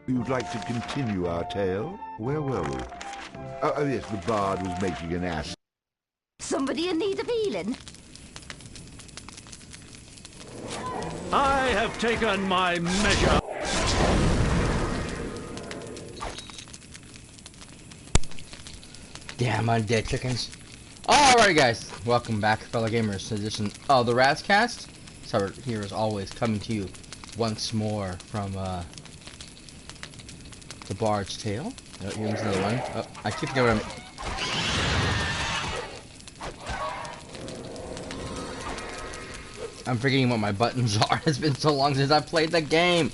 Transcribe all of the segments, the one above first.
You'd like to continue our tale? Where were we? Oh, yes, the bard was making an ass. Somebody in need of healing? I have taken my measure. Damn undead chickens. Alright guys, welcome back fellow gamers to this edition of the Razzcast. So here as always coming to you once more from the Bard's Tale. Oh, here's another one. Oh, I keep forgetting what I'm forgetting what my buttons are. It's been so long since I played the game.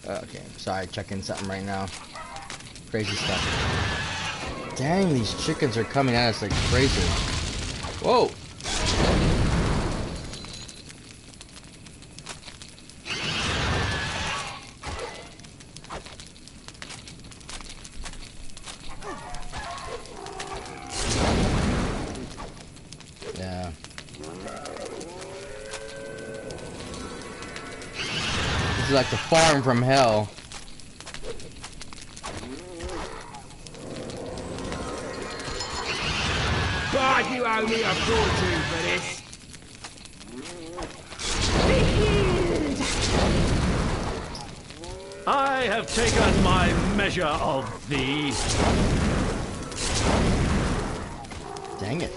Okay, sorry, checking something right now. Crazy stuff. Dang, these chickens are coming at us like crazy. Whoa! Yeah. This is like the farm from hell. God, you owe me a fortune for this. I have taken my measure of thee. Dang it.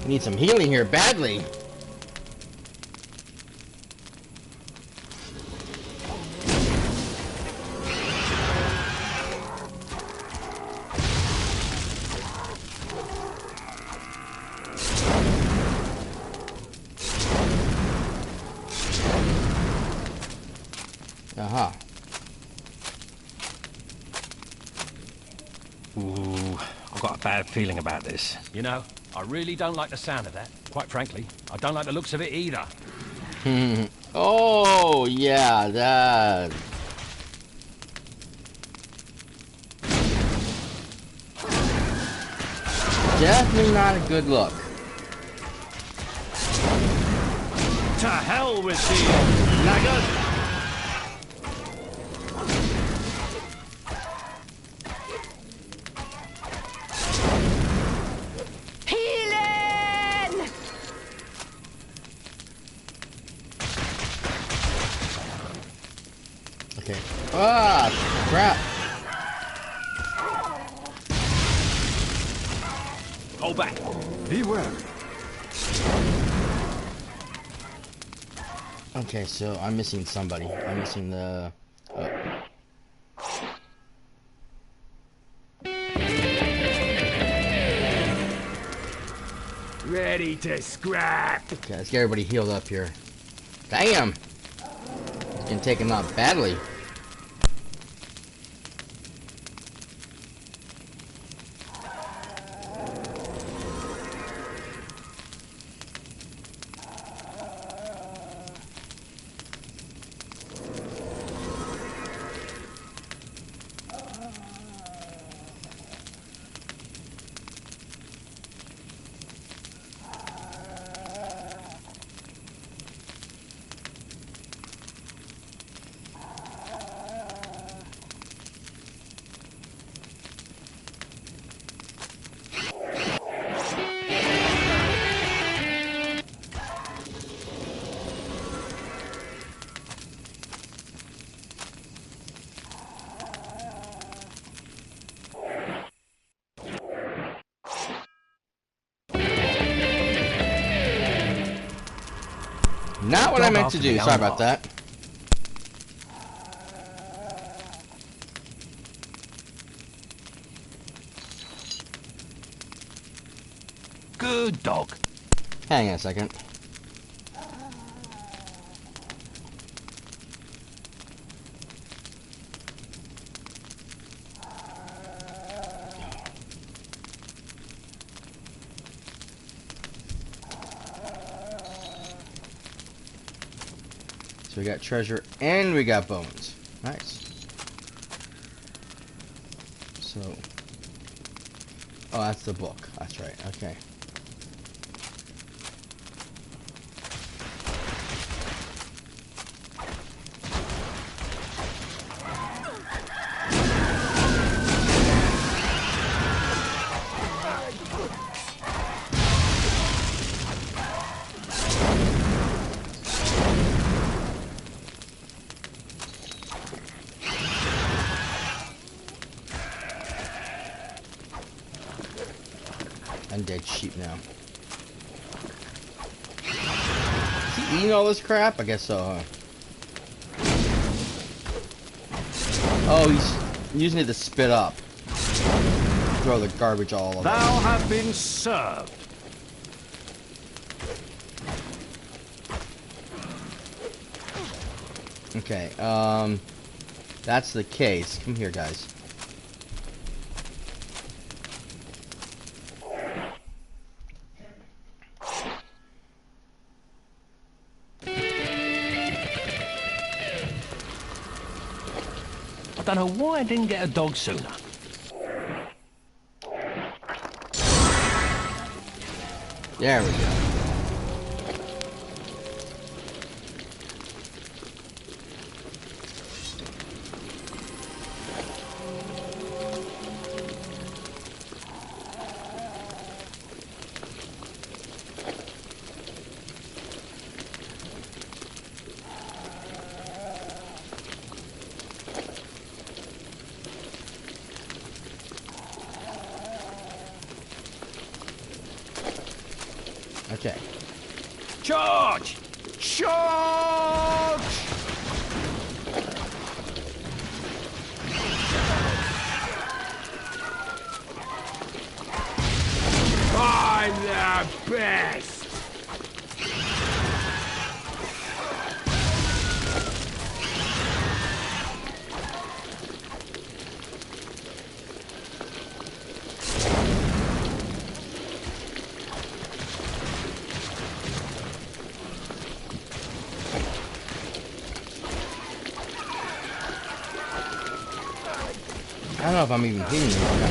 We need some healing here badly. Aha. Ooh, I've got a bad feeling about this. You know, I really don't like the sound of that. Quite frankly, I don't like the looks of it either. Oh, yeah, that. Definitely not a good look. To hell with thee, laggard! Healing! Okay. Ah, crap. Hold back. Beware. Okay, so I'm missing somebody. I'm missing the... Ready to scrap. Okay, let's get everybody healed up here. Damn! It's getting taken out badly. Not what I meant to do. Sorry about that. bird dog. Hang on a second. So we got treasure and we got bones. Nice. So. Oh, that's the book. That's right. Okay. Undead sheep now. Is he eating all this crap? I guess so, huh? Oh, he's using it to spit up. Throw the garbage all over. Thou have been served. Okay, that's the case. Come here, guys. I don't know why I didn't get a dog sooner. There we go. Okay. Charge! Charge! I'm the best! I don't know if I'm even hitting him right now.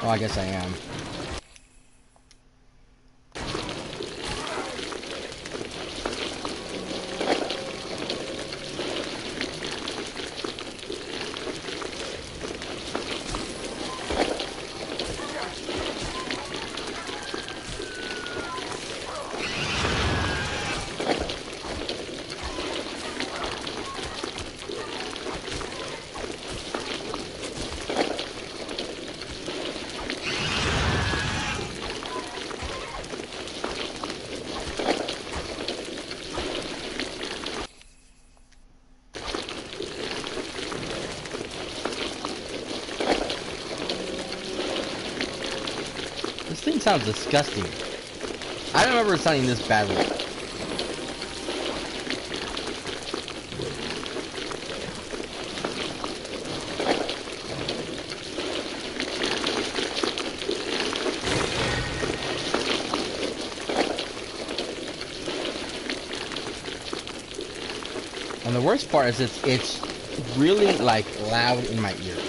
Oh, I guess I am. This thing sounds disgusting. I don't remember it sounding this badly. And the worst part is it's really like loud in my ears.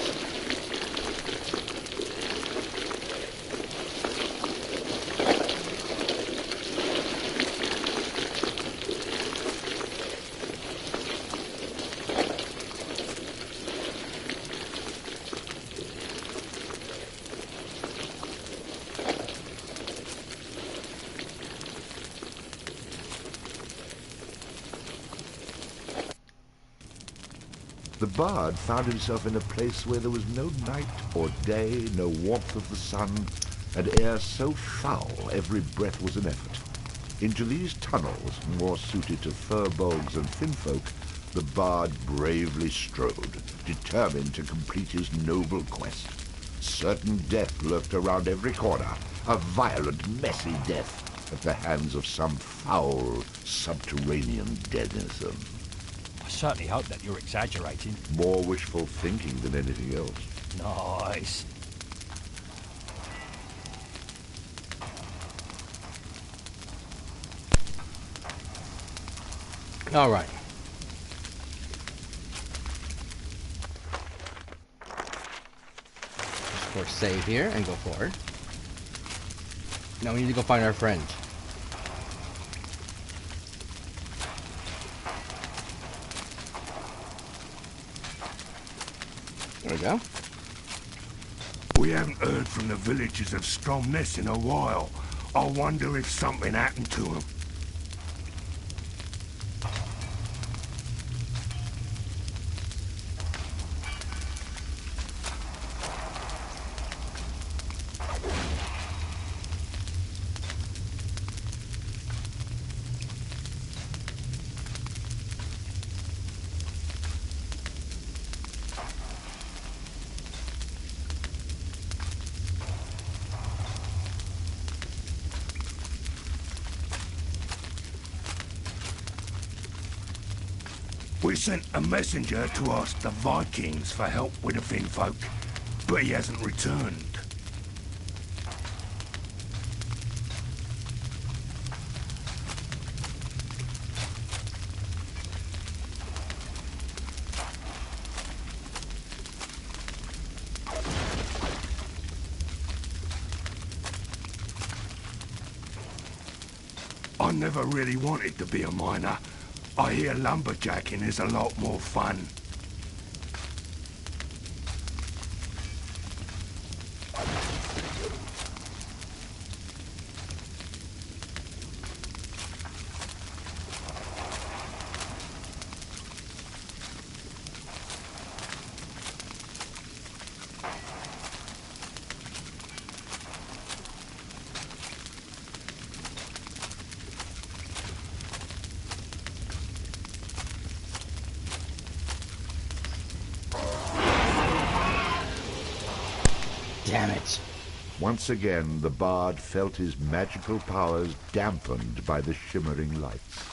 The bard found himself in a place where there was no night or day, no warmth of the sun, and air so foul every breath was an effort. Into these tunnels, more suited to furbolgs and finfolk, the bard bravely strode, determined to complete his noble quest. certain death lurked around every corner. A violent, messy death at the hands of some foul, subterranean denizen. I certainly hope that you're exaggerating. More wishful thinking than anything else. Nice. All right. Of course, save here and go forward. Now we need to go find our friend. There we go. We haven't heard from the villagers of Stromness in a while. I wonder if something happened to them. We sent a messenger to ask the Vikings for help with the Finfolk, but he hasn't returned. I never really wanted to be a miner. I hear lumberjacking is a lot more fun. Damn it. Once again, the bard felt his magical powers dampened by the shimmering lights.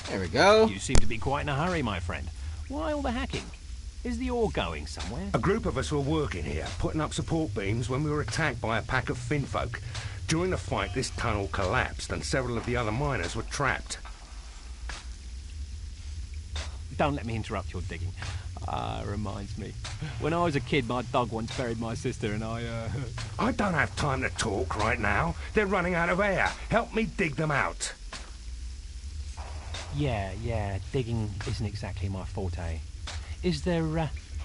There we go. You seem to be quite in a hurry, my friend. Why all the hacking? Is the ore going somewhere? A group of us were working here, putting up support beams when we were attacked by a pack of Finfolk. During the fight, this tunnel collapsed and several of the other miners were trapped. Don't let me interrupt your digging. Reminds me. When I was a kid, my dog once buried my sister and I don't have time to talk right now. They're running out of air. Help me dig them out. Yeah, digging isn't exactly my forte. Is there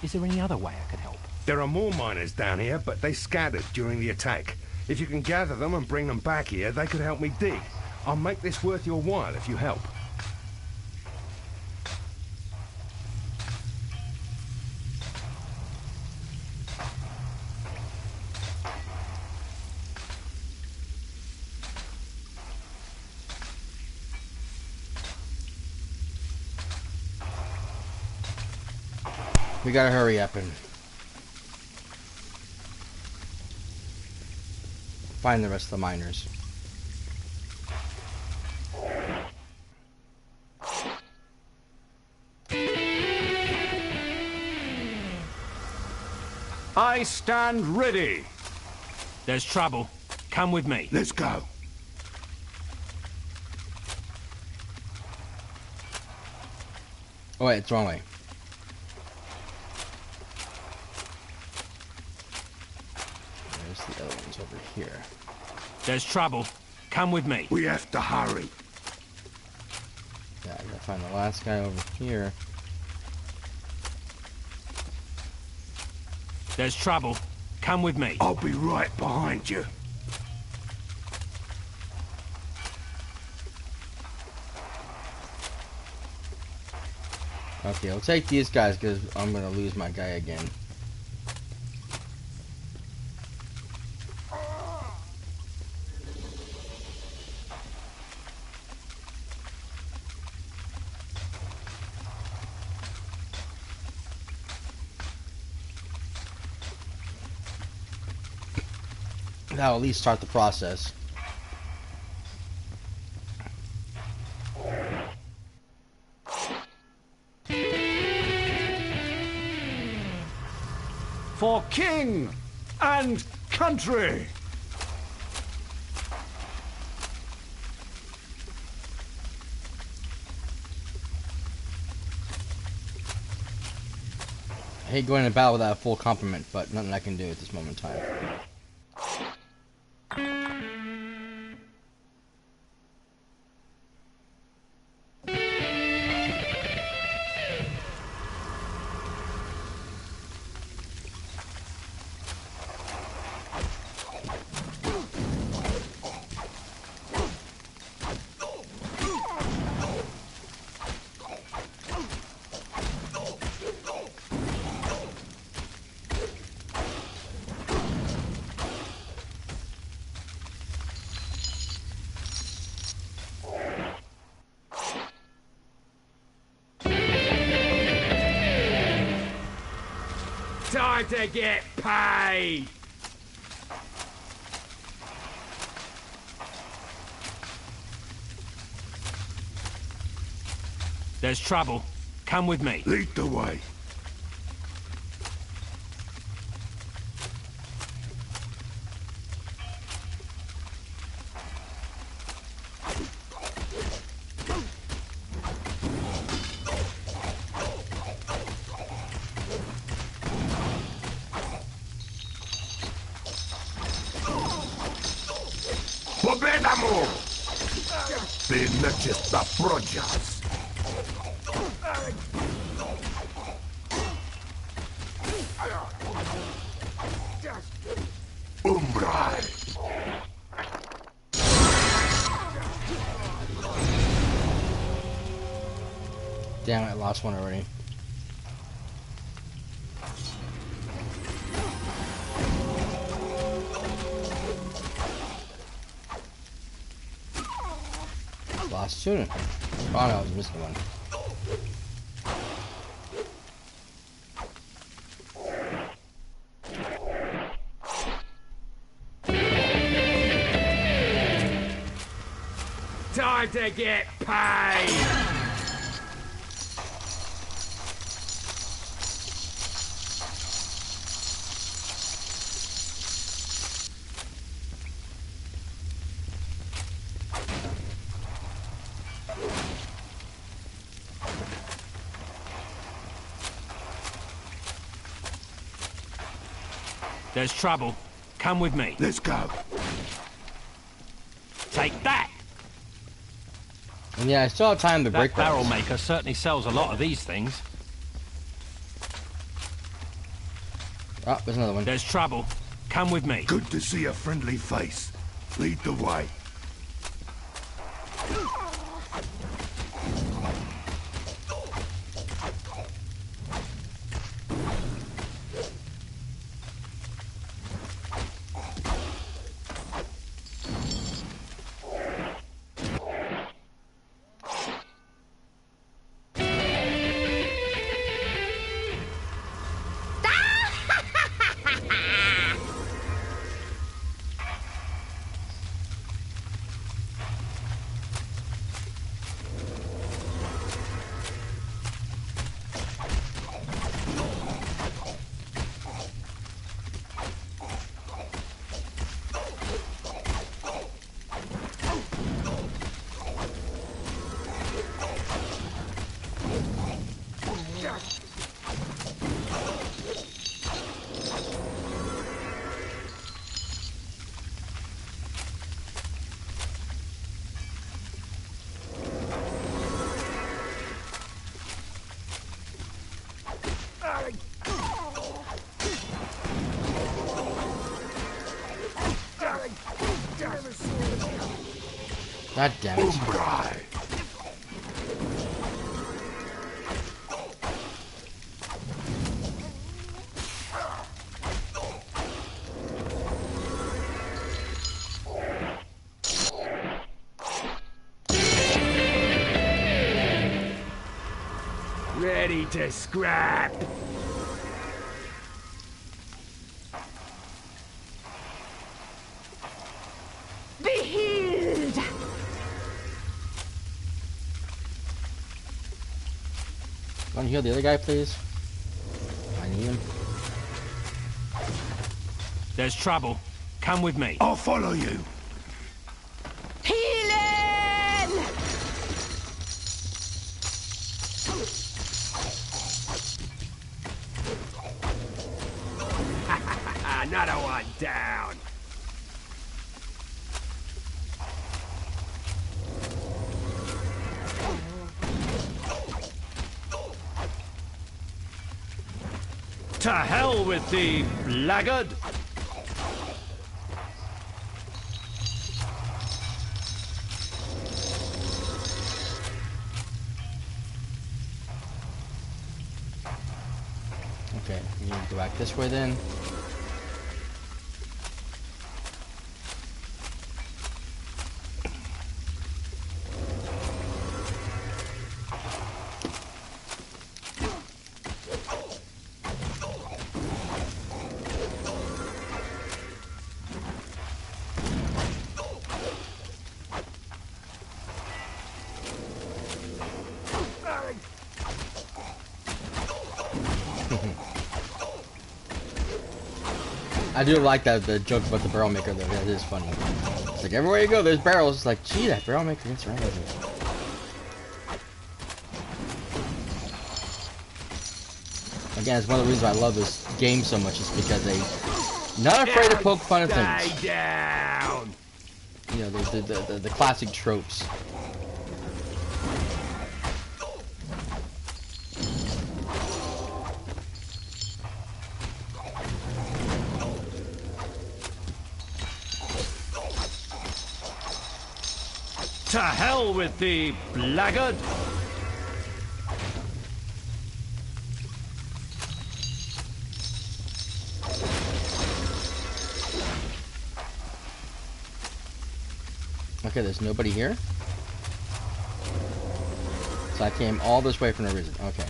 any other way I could help? There are more miners down here, but they scattered during the attack. If you can gather them and bring them back here, they could help me dig. I'll make this worth your while if you help. We gotta hurry up and find the rest of the miners. I stand ready. There's trouble. Come with me. Let's go. Oh wait, it's the wrong way. There's the other ones over here. There's trouble. Come with me. We have to hurry. Yeah, I gotta find the last guy over here. There's trouble. Come with me. I'll be right behind you. Okay, I'll take these guys because I'm gonna lose my guy again. That'll at least start the process. For king and country! I hate going to battle without a full complement, but nothing I can do at this moment in time. Time to get paid! There's trouble. Come with me. Lead the way. Pobedamo! Ty nečistá proďas! Umbraj! Damn it, I lost one already. Lost two. Oh no, I was missing one. Time to get paid! There's trouble. Come with me. Let's go. Take that! And yeah, I still have time to That break barrel those. maker certainly sells a lot of these things. Oh, there's another one. There's trouble. Come with me. Good to see a friendly face. Lead the way. God damn it. Umbraj! Ready to scrap! Want to heal the other guy, please? I need him. There's trouble. Come with me. I'll follow you. Healing! Another one down. To hell with thee, blackguard! Okay, we need to go back this way then. I do like that the joke about the barrel maker though. That is funny. It's like everywhere you go, there's barrels. It's like, gee, that barrel maker gets right over here. Again, it's one of the reasons I love this game so much. Is because they not afraid to poke fun at things. Stay down. You know, the classic tropes. To hell with thee, blackguard! Okay, there's nobody here. So I came all this way for no reason. Okay.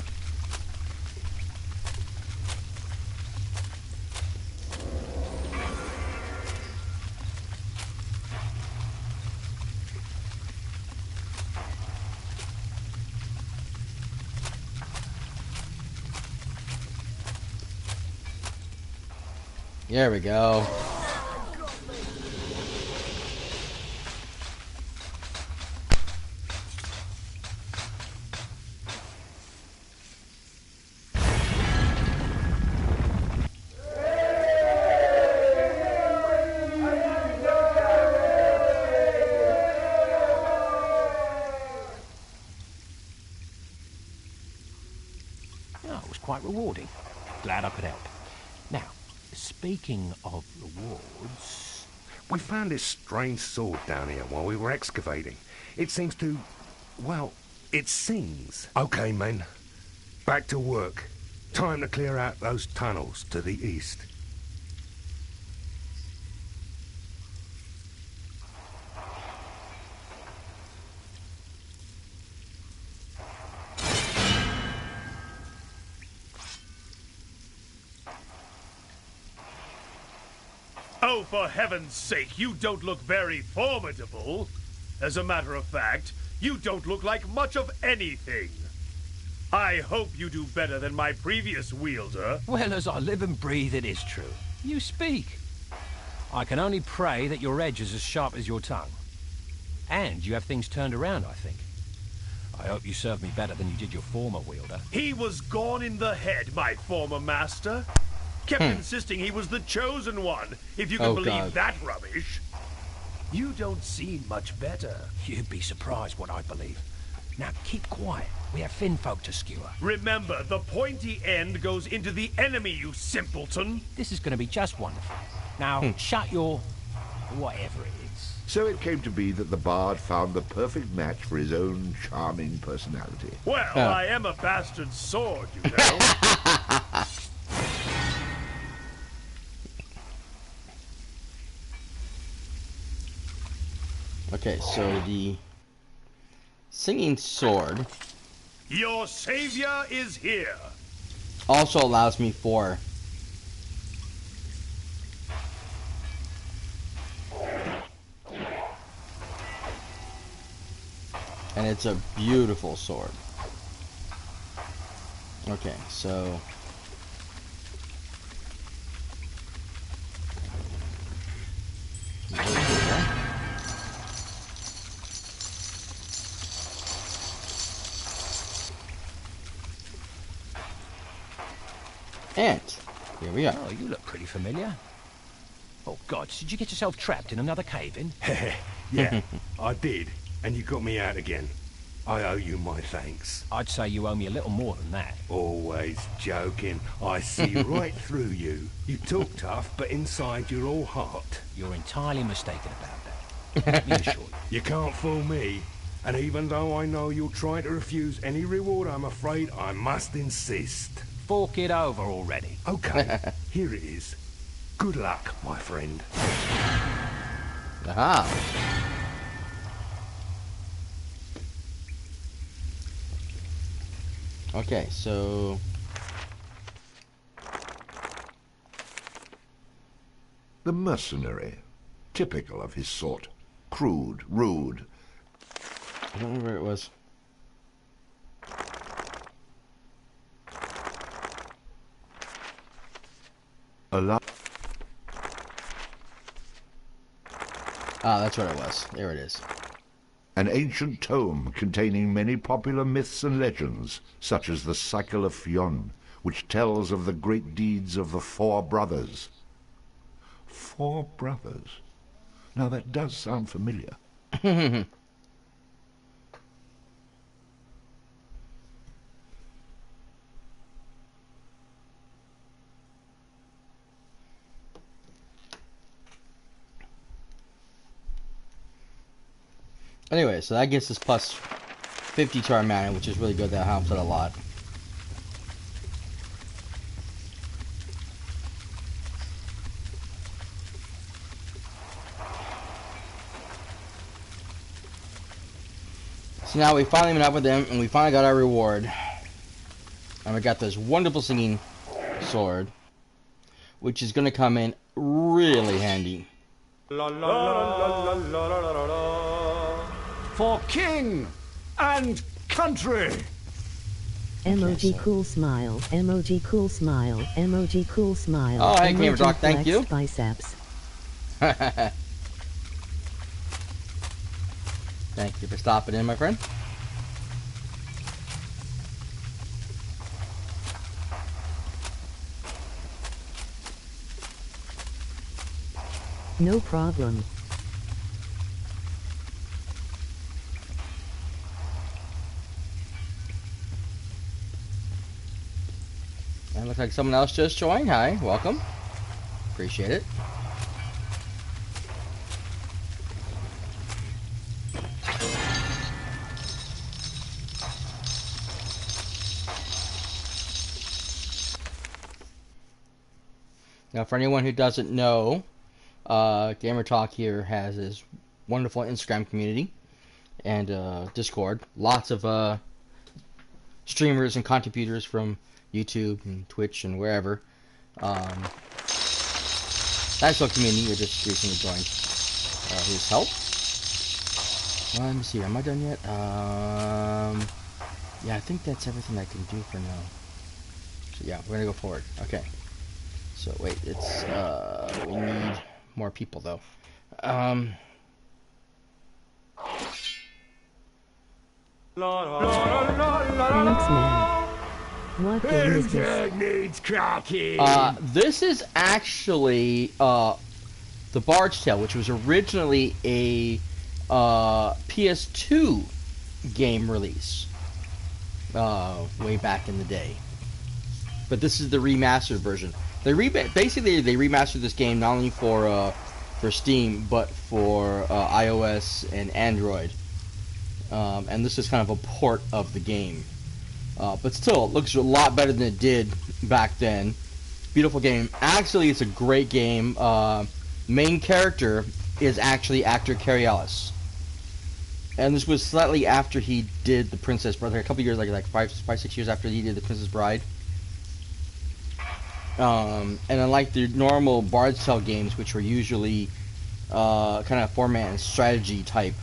There we go. Oh, it was quite rewarding. Glad I could help. Now, speaking of rewards... We found this strange sword down here while we were excavating. It seems to... well, it sings. Okay, men. Back to work. Time to clear out those tunnels to the east. Oh, for heaven's sake, you don't look very formidable. As a matter of fact, you don't look like much of anything. I hope you do better than my previous wielder. Well, as I live and breathe, it is true. You speak. I can only pray that your edge is as sharp as your tongue. And you have things turned around, I think. I hope you serve me better than you did your former wielder. He was gone in the head, my former master. Kept insisting he was the chosen one, if you can believe that rubbish. You don't seem much better. You'd be surprised what I believe. Now keep quiet. We have Finfolk to skewer. Remember, the pointy end goes into the enemy, you simpleton. This is going to be just wonderful. Now, shut your... whatever it is. So it came to be that the bard found the perfect match for his own charming personality. Well, I am a bastard sword, you know. Okay, so the singing sword Your savior is here. also allows me for and it's a beautiful sword. Okay, so... And here we are. Oh, you look pretty familiar. Oh, God, did you get yourself trapped in another cave-in? Yeah, I did. And you got me out again. I owe you my thanks. I'd say you owe me a little more than that. Always joking. I see right through you. You talk tough, but inside you're all heart. You're entirely mistaken about that. Let me assure you. You can't fool me. And even though I know you'll try to refuse any reward, I'm afraid I must insist. Fork it over already. Okay, here it is. Good luck, my friend. Aha. Okay, so... The mercenary, typical of his sort. Crude, rude. I don't remember where it was. Ah, that's what it was. There it is. An ancient tome containing many popular myths and legends, such as the Cycle of Fionn, which tells of the great deeds of the Four Brothers. Four Brothers? Now that does sound familiar. Anyway, so that gets us plus 50 to our mana, which is really good. That helps out a lot. So now we finally met up with them, and we finally got our reward. And we got this wonderful singing sword, which is going to come in really handy. For king and country. Emoji cool smile, emoji cool smile, emoji cool smile. Oh, hey, emoji Gamer Doc, thank flex you. Biceps. Thank you for stopping in, my friend. No problem. And looks like someone else just joined. Hi, welcome. Appreciate it. Now, for anyone who doesn't know, Gamer Talk here has his wonderful Instagram community and Discord. Lots of streamers and contributors from YouTube and Twitch and wherever. That's our community we just recently joined. His help. Let me see, am I done yet? Yeah, I think that's everything I can do for now. So yeah, we're gonna go forward. Okay. So wait, it's we need more people though. Thanks, man. What game is this? Needs cracking. This is actually the Bard's Tale, which was originally a PS2 game release way back in the day. But this is the remastered version. Basically they remastered this game not only for Steam but for iOS and Android. And this is kind of a port of the game. But still, it looks a lot better than it did back then. Beautiful game. Actually, it's a great game. Main character is actually actor Cary Ellis. And this was slightly after he did The Princess Bride. A couple years, like 6 years after he did The Princess Bride. And unlike the normal Bard's Tale games, which were usually kind of format and strategy type,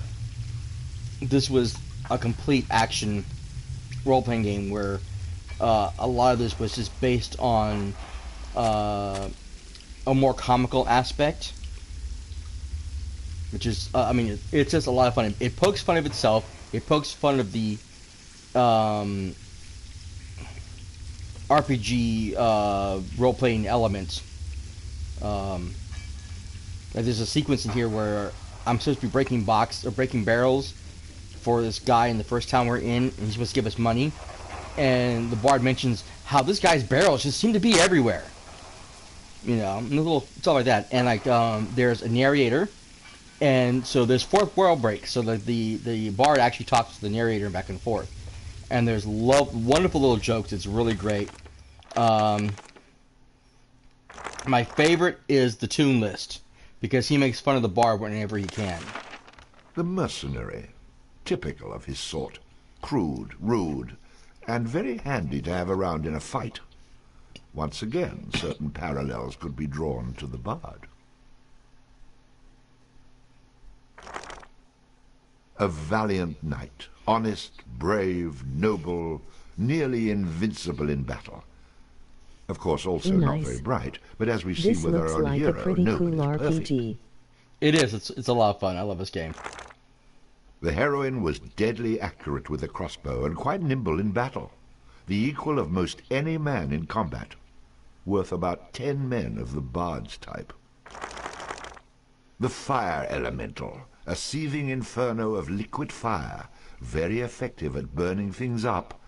this was a complete action role-playing game where a lot of this was just based on a more comical aspect, which is, I mean, it's just a lot of fun. It pokes fun of itself. It pokes fun of the RPG role-playing elements. There's a sequence in here where I'm supposed to be breaking barrels for this guy in the first town we're in, and he's supposed to give us money. And the bard mentions how this guy's barrels just seem to be everywhere. You know, a little stuff like that. And like, there's a narrator, and so there's fourth world break. So the bard actually talks to the narrator back and forth. And there's wonderful little jokes. It's really great. My favorite is the tune list, because he makes fun of the bard whenever he can. The mercenary, typical of his sort, crude, rude, and very handy to have around in a fight. Once again, certain parallels could be drawn to the bard. A valiant knight, honest, brave, noble, nearly invincible in battle. Of course, also not very bright, but as we see This with our looks own like hero, a pretty cool nobody's RPG. It is. It's a lot of fun. I love this game. The heroine was deadly accurate with a crossbow and quite nimble in battle, the equal of most any man in combat, worth about 10 men of the bard's type. The fire elemental, a seething inferno of liquid fire, very effective at burning things up,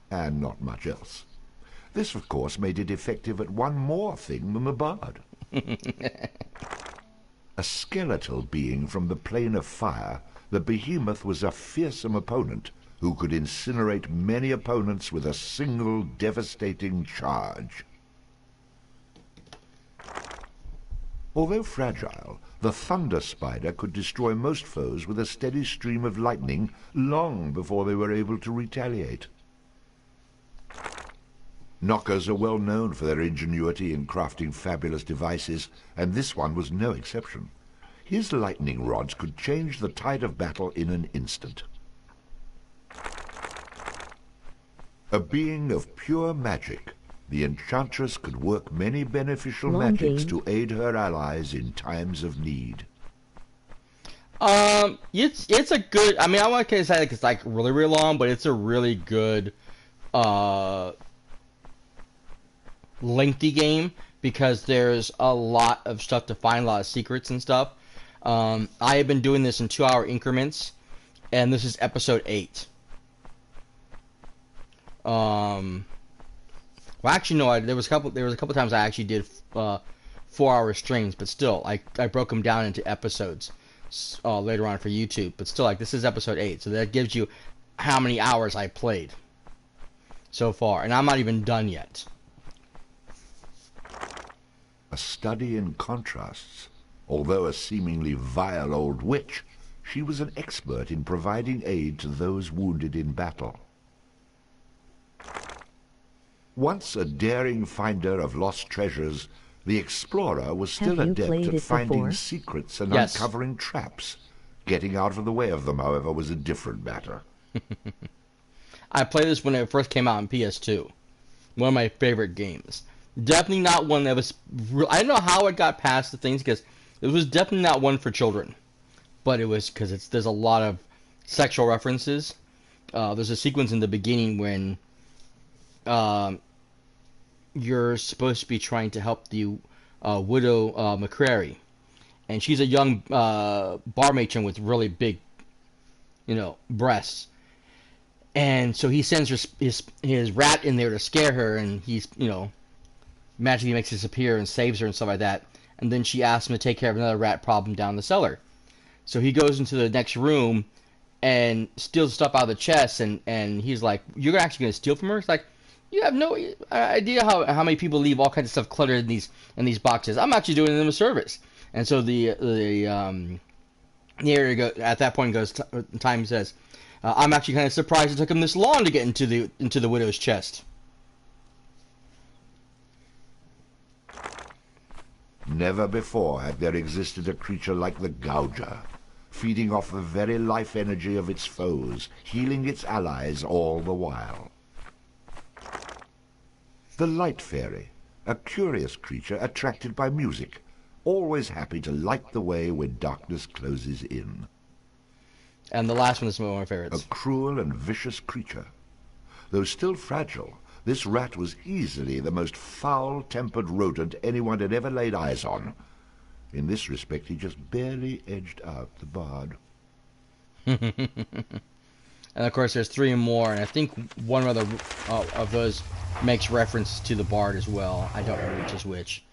and not much else. This, of course, made it effective at one more thing than the bard. A skeletal being from the plane of fire, the behemoth was a fearsome opponent who could incinerate many opponents with a single devastating charge. Although fragile, the thunder spider could destroy most foes with a steady stream of lightning long before they were able to retaliate. Knockers are well known for their ingenuity in crafting fabulous devices, and this one was no exception. His lightning rods could change the tide of battle in an instant. A being of pure magic, the enchantress could work many beneficial magics to aid her allies in times of need. It's a good. I mean, I want to say like it's like really long, but it's a really good lengthy game because there's a lot of stuff to find, a lot of secrets and stuff. I have been doing this in 2-hour increments, and this is episode 8. Well, actually, no. There was a couple times I actually did 4-hour streams, but still, I broke them down into episodes later on for YouTube. But still, like this is episode 8, so that gives you how many hours I played so far, and I'm not even done yet. A study in contrasts. Although a seemingly vile old witch, she was an expert in providing aid to those wounded in battle. Once a daring finder of lost treasures, the explorer was still adept at finding secrets and uncovering traps. Getting out of the way of them, however, was a different matter. I played this when it first came out on PS2. One of my favorite games. Definitely not one that was... I don't know how it got past the things, because it was definitely not one for children. But it was because there's a lot of sexual references. There's a sequence in the beginning when you're supposed to be trying to help the widow McCrary. And she's a young bar matron with really big, breasts. And so he sends his rat in there to scare her, and he's, magically makes it disappear and saves her and stuff like that. And then she asks him to take care of another rat problem down the cellar. So he goes into the next room and steals stuff out of the chest, and he's like, "You're actually going to steal from her?" It's like, "You have no idea how many people leave all kinds of stuff cluttered in these boxes. I'm actually doing them a service." And so the narrator at that point time says, "I'm actually kind of surprised it took him this long to get into the widow's chest." Never before had there existed a creature like the Gouger, feeding off the very life energy of its foes, healing its allies all the while. The light fairy, a curious creature attracted by music, always happy to light the way when darkness closes in. And the last one is one of my A favorites. cruel and vicious creature. Though still fragile, this rat was easily the most foul-tempered rodent anyone had ever laid eyes on. In this respect, he just barely edged out the bard. And of course, there's 3 more, and I think one other of those makes reference to the bard as well. I don't know which is which.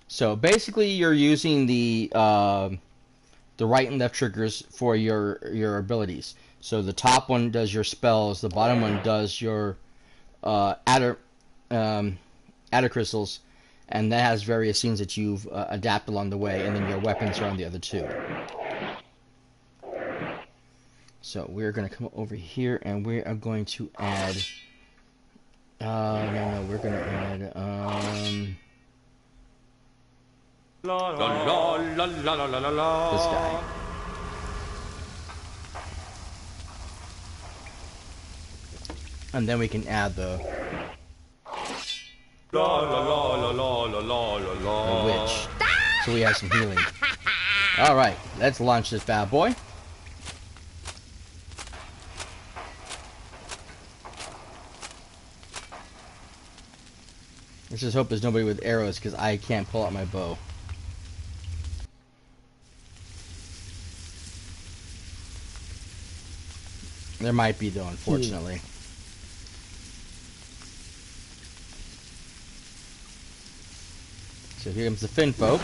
So basically, you're using the right and left triggers for your abilities. So the top one does your spells, the bottom one does your adder crystals, and that has various scenes that you've adapted along the way, and then your weapons are on the other 2. So we're going to come over here, and we are going to add... we're going to add... this guy. And then we can add the witch. So we have some healing. Alright, let's launch this bad boy. Let's just hope there's nobody with arrows, because I can't pull out my bow. There might be, though, unfortunately. So here comes the Finn folk.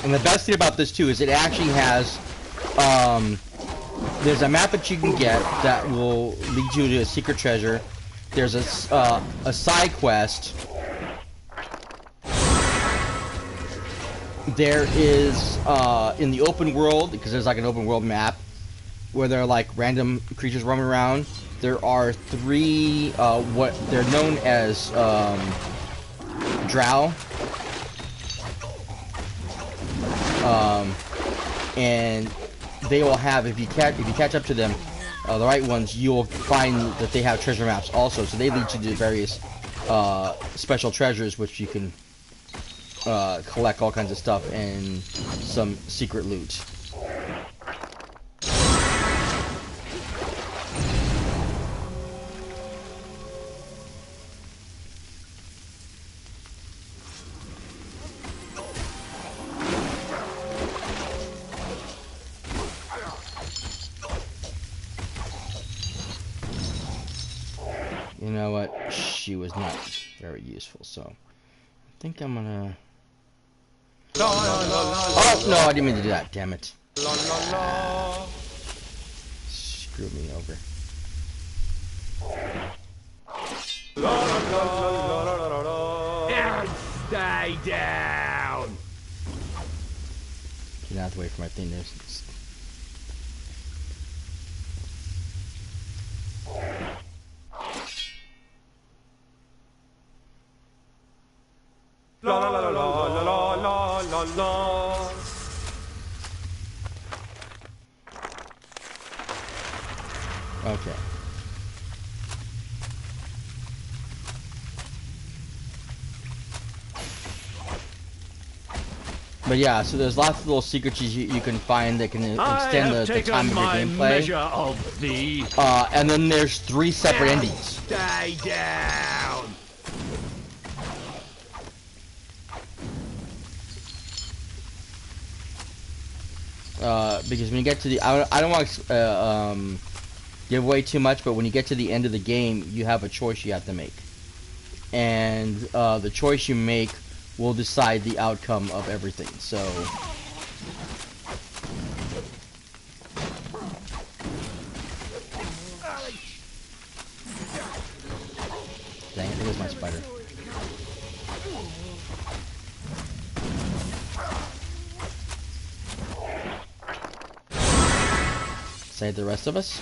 And the best thing about this too is it actually has, there's a map that you can get that will lead you to a secret treasure. There's a side quest. There is in the open world, because there's like an open world map where there are like random creatures roaming around. There are 3 what they're known as drow. And they will have, if you catch up to them, the right ones, you'll find that they have treasure maps also. So they lead you to various special treasures, which you can collect all kinds of stuff and some secret loot. You know what? She was not very useful, so I think I'm gonna... Oh, no, I didn't mean to do that, damn it. Screw me over. Stay down! Get out of the way from my thing there. Okay. But yeah, so there's lots of little secrets you can find that can extend the time of your gameplay. Of thee. And then there's 3 separate endings. Stay down! Because when you get to the... I don't want to give away too much, but when you get to the end of the game, you have a choice you have to make. And the choice you make will decide the outcome of everything, so... Dang it, there's my spider. Save the rest of us.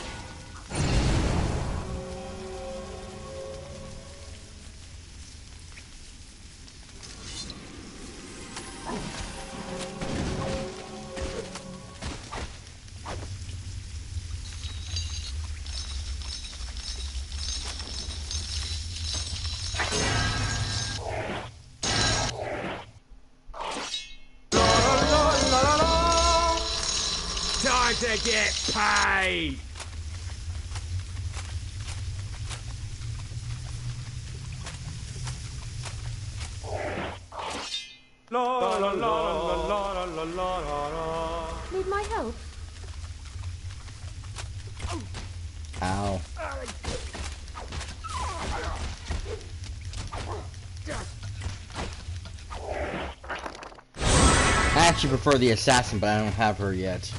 Time to get paid! Need my help? Ow. I actually prefer the assassin, but I don't have her yet.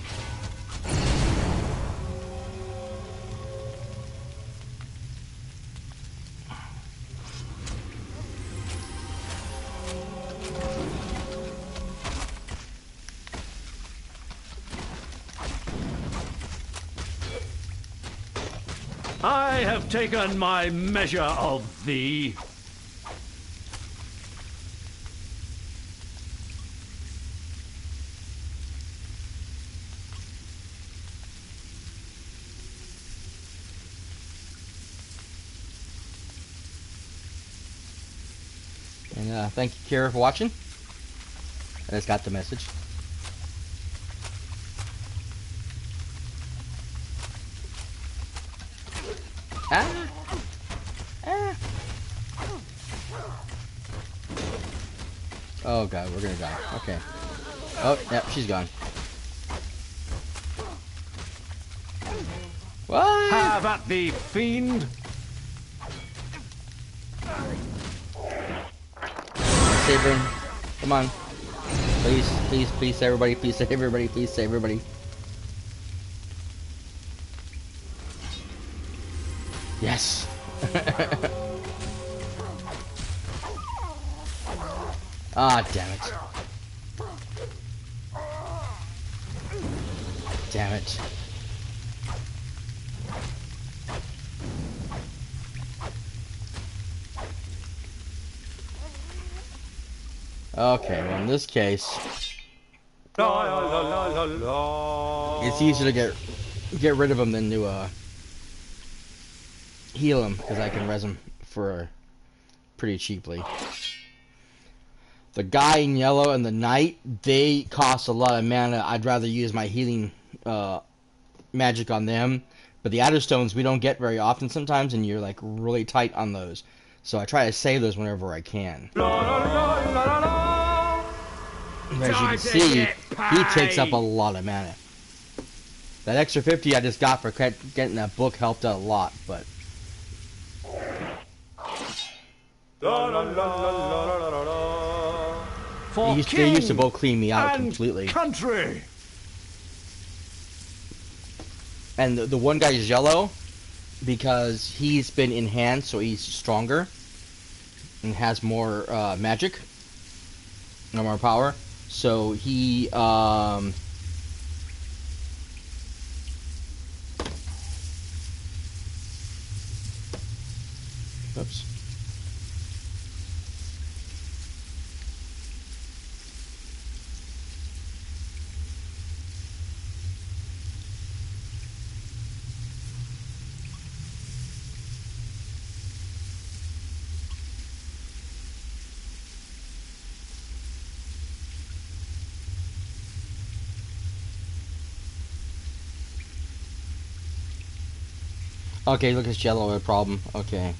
I have taken my measure of thee. And thank you, Kira, for watching. I just got the message. Ah! Ah! Oh god, we're gonna die. Okay. Oh, yep, she's gone. What? Have at thee, fiend! Save her. Come on. Please, please, please, everybody, please save everybody, please save everybody. Yes. Ah, damn it. Damn it. Okay, well in this case, it's easier to get rid of him than to heal him, because I can res him for pretty cheaply. The guy in yellow and the knight, they cost a lot of mana. I'd rather use my healing magic on them. But the Adder Stones we don't get very often sometimes, and you're like really tight on those. So I try to save those whenever I can. As you can see, he takes up a lot of mana. That extra 50 I just got for getting that book helped out a lot, but... They used to both clean me out completely. Country. And the one guy is yellow because he's been enhanced, so he's stronger and has more magic, no more power. So he oops. Okay, look, it's yellow, a problem. Okay.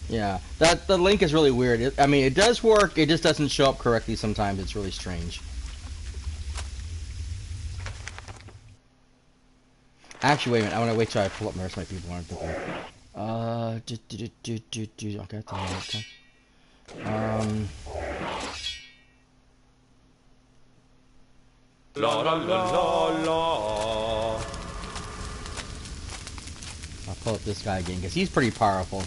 Yeah, the link is really weird. I mean, it does work, it just doesn't show up correctly sometimes. It's really strange. Actually, wait a minute. I want to wait till I pull up the rest of my people aren't there. Okay, okay. La la la la la. pull up this guy again, because he's pretty powerful.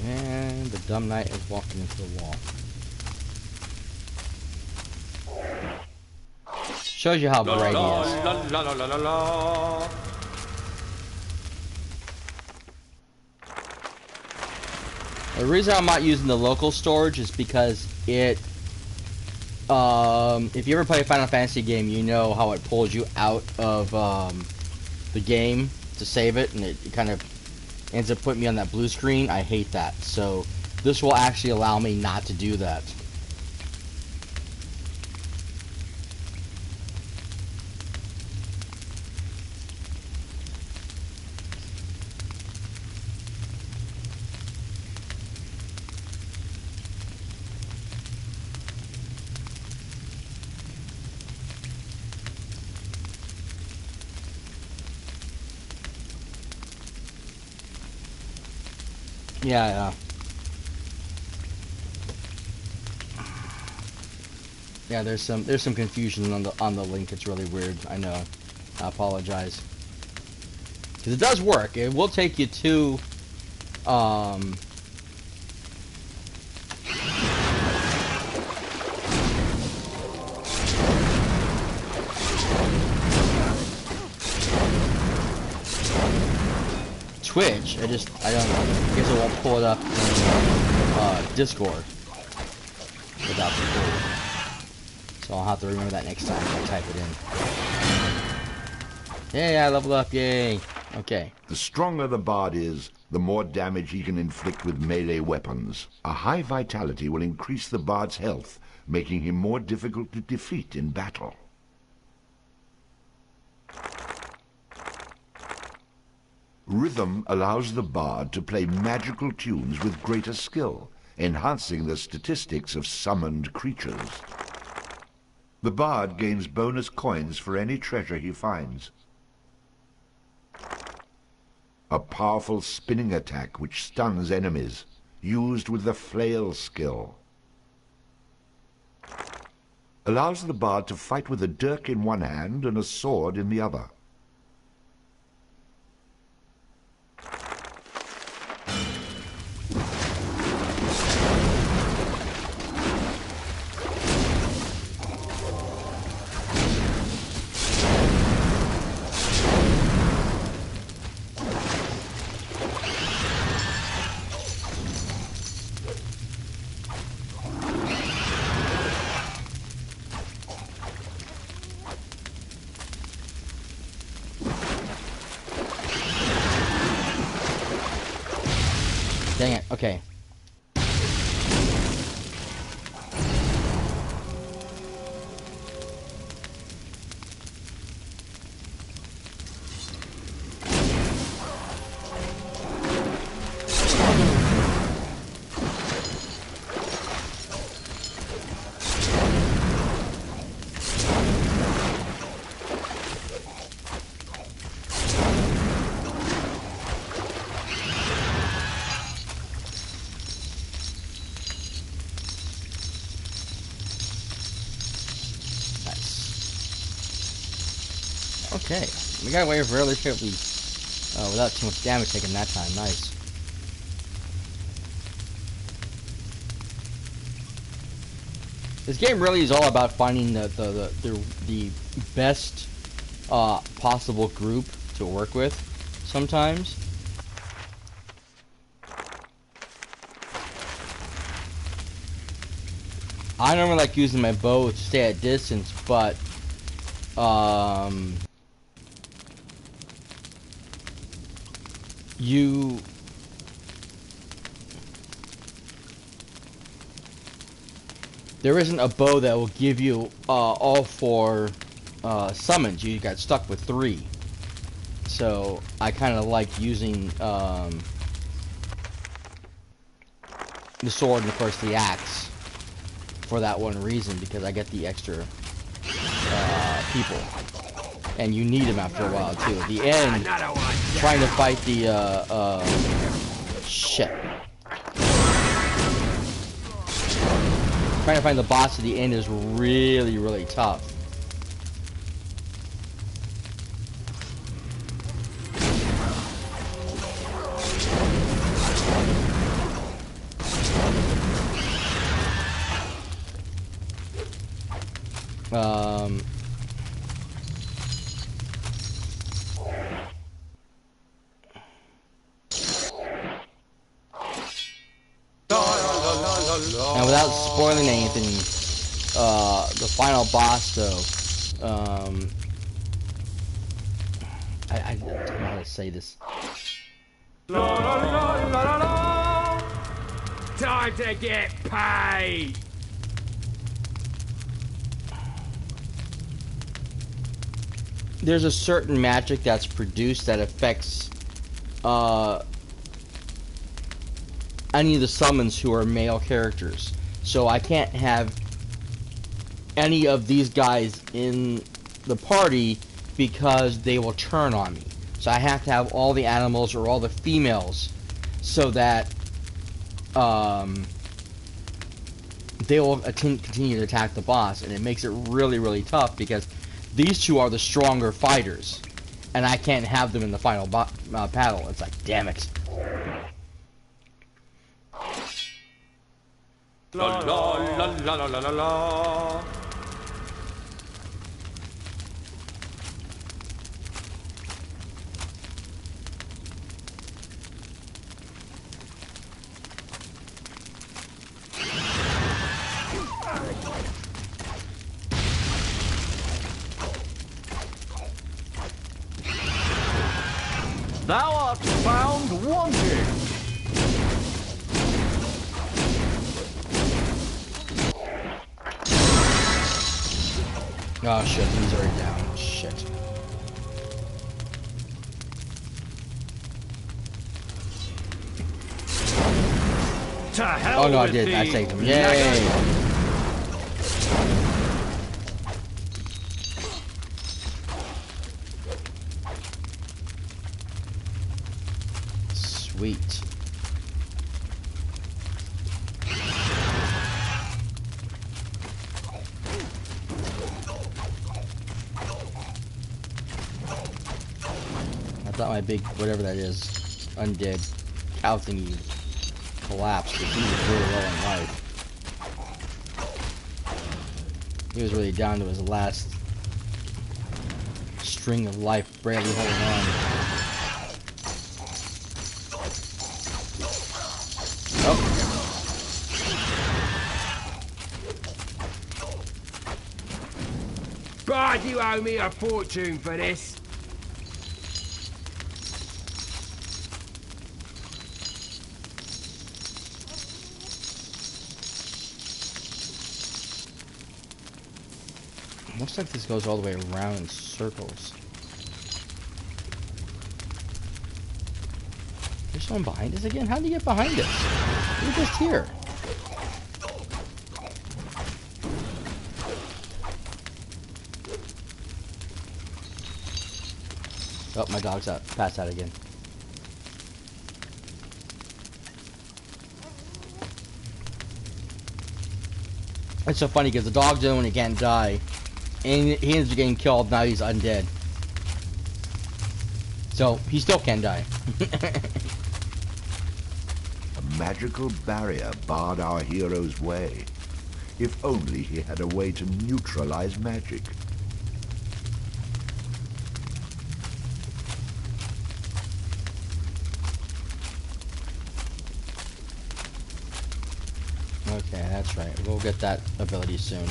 And the dumb knight is walking into the wall. Shows you how bright he is. The reason I'm not using the local storage is because it, if you ever play a Final Fantasy game, you know how it pulls you out of the game to save it, and it kind of ends up putting me on that blue screen. I hate that. So this will actually allow me not to do that. Yeah. Yeah, there's some confusion on the link. It's really weird. I know. I apologize. Because it does work. It will take you to Twitch. I don't know. I guess it won't pull it up in Discord without the code. So I'll have to remember that next time I type it in. Yay, I leveled up, yay. Okay. The stronger the bard is, the more damage he can inflict with melee weapons. A high vitality will increase the bard's health, making him more difficult to defeat in battle. Rhythm allows the bard to play magical tunes with greater skill, enhancing the statistics of summoned creatures. The bard gains bonus coins for any treasure he finds. A powerful spinning attack which stuns enemies, used with the flail skill. Allows the bard to fight with a dirk in one hand and a sword in the other. Dang it, okay. Okay, we got away really quickly without too much damage taken that time. Nice. This game really is all about finding the best possible group to work with. Sometimes. I normally like using my bow to stay at distance, but there isn't a bow that will give you all 4 summons. You got stuck with 3. So I kind of like using the sword and of course the axe for that one reason, because I get the extra people, and you need them after a while too. At the end, trying to fight the shit. Trying to find the boss at the end is really, really tough. Um, and without spoiling anything, the final boss though, I don't know how to say this. Time to get paid! There's a certain magic that's produced that affects any of the summons who are male characters. So I can't have any of these guys in the party because they will turn on me. So I have to have all the animals or all the females so that they will continue to attack the boss, and it makes it really, really tough because these two are the stronger fighters, and I can't have them in the final battle. It's like, damn it. La la la la la la la. Thou art found wanting. Oh shit, he's already down. Shit. To hell Oh no, I with did. thee. I saved him. Yay! Sweet. I thought my big, whatever that is, undead cow thingy collapsed, but he was really low on life. He was really down to his last string of life, barely holding on. Oh. God, you owe me a fortune for this. Looks like this goes all the way around in circles. There's someone behind us again? How did you get behind us? We were just here. Oh, my dog's out. Passed out again. It's so funny because the dog's the one who can't die. And he ends up getting killed, now he's undead. So, he still can die. A magical barrier barred our hero's way. If only he had a way to neutralize magic. Okay, that's right. We'll get that ability soon.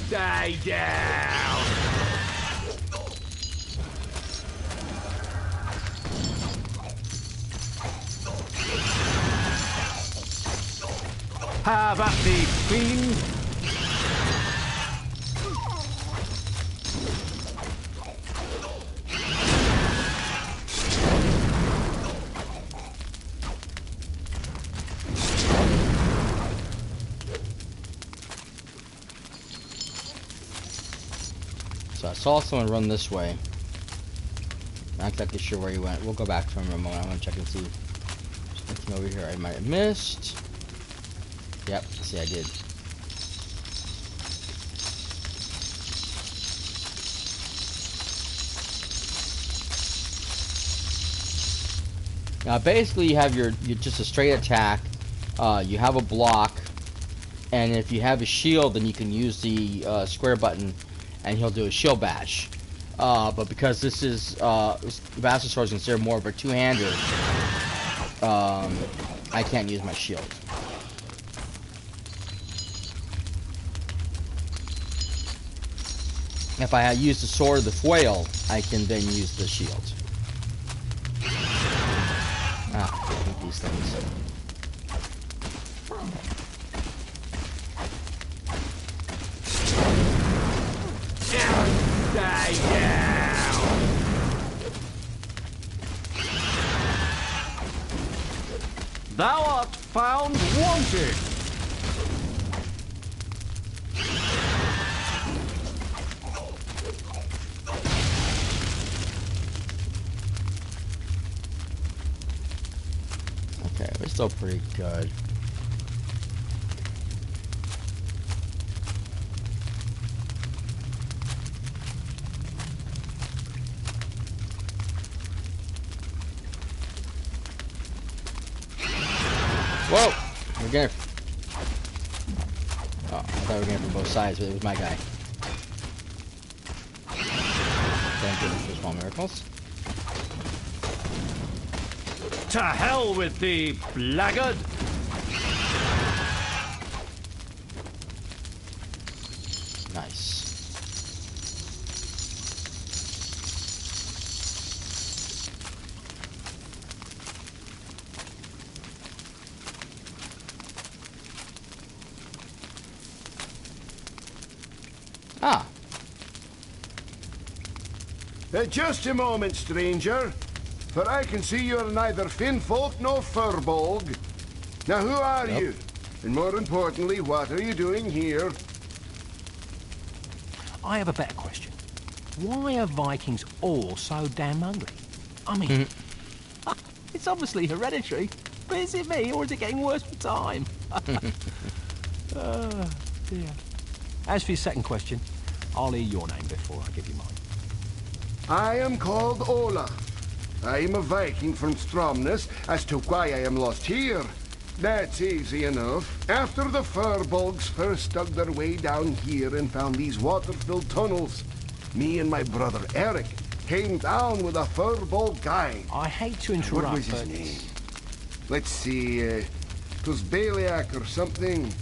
Stay down. Have at thee, fiend. So I saw someone run this way. Not exactly sure where he went. We'll go back to him in a moment. I want to check and see. There's anything over here I might have missed. Yep, see I did. Now basically you have your just a straight attack. You have a block. And if you have a shield, then you can use the square button, and he'll do a shield bash. But because this is Bastard Sword is considered more of a two-hander, I can't use my shield. If I use the sword of the foil, I can then use the shield. Ah, I hate these things. Thou art found wanted. Okay, we're still pretty good. Whoa! We're getting... Oh, I thought we were getting from both sides, but it was my guy. Thank goodness for small miracles. To hell with thee, blackguard! Nice. Ah. Just a moment, stranger. For I can see you're neither Finfolk nor Furbolg. Now, who are you? And more importantly, what are you doing here? I have a better question. Why are Vikings all so damn hungry? I mean, it's obviously hereditary, but is it me or is it getting worse with time? Oh, dear. As for your second question, I'll hear your name before I give you mine. I am called Ola. I am a Viking from Stromness. As to why I am lost here, that's easy enough. After the Furbolgs first dug their way down here and found these water-filled tunnels, me and my brother Eric came down with a Furbolg guide. I hate to interrupt, What was his but... name? Let's see, it was Baliak or something.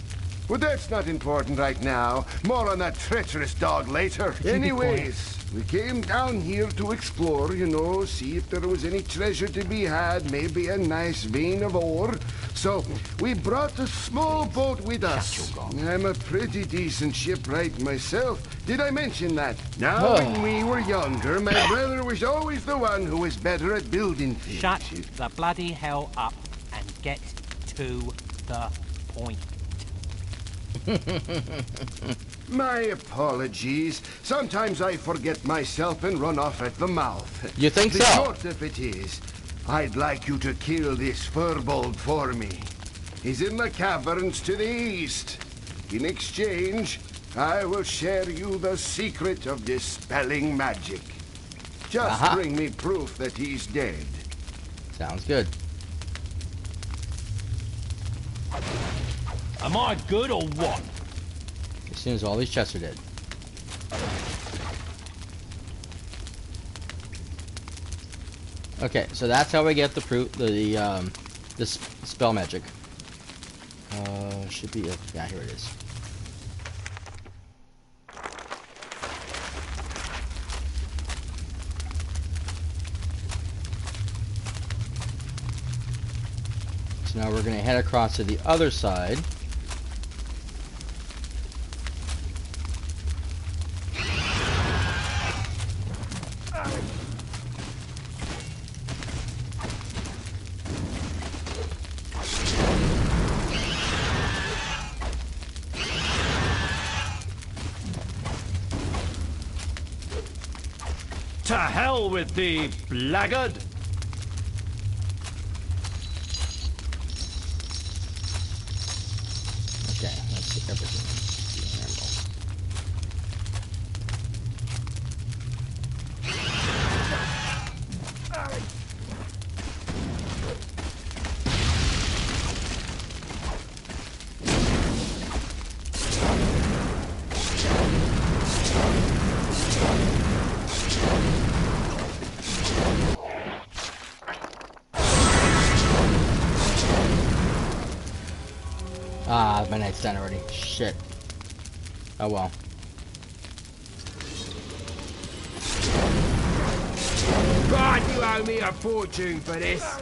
Well, that's not important right now. More on that treacherous dog later. Anyways, we came down here to explore, you know, see if there was any treasure to be had, maybe a nice vein of ore. So, we brought a small boat with us. I'm a pretty decent shipwright myself. Did I mention that? Now, when we were younger, my brother was always the one who was better at building things. Shut the bloody hell up and get to the point. My apologies. Sometimes I forget myself and run off at the mouth. You think the so? The short of it is, I'd like you to kill this Furbolg for me. He's in the caverns to the east. In exchange, I will share you the secret of dispelling magic. Just bring me proof that he's dead. Sounds good. Am I good or what? As soon as all these chests are dead. Okay, so that's how we get the proof, the spell magic. Should be it. Yeah, here it is. So now we're going to head across to the other side. To hell with thee, blackguard! Okay, that's everything. it's my night's done already. Shit. Oh well. God, you owe me a fortune for this. Go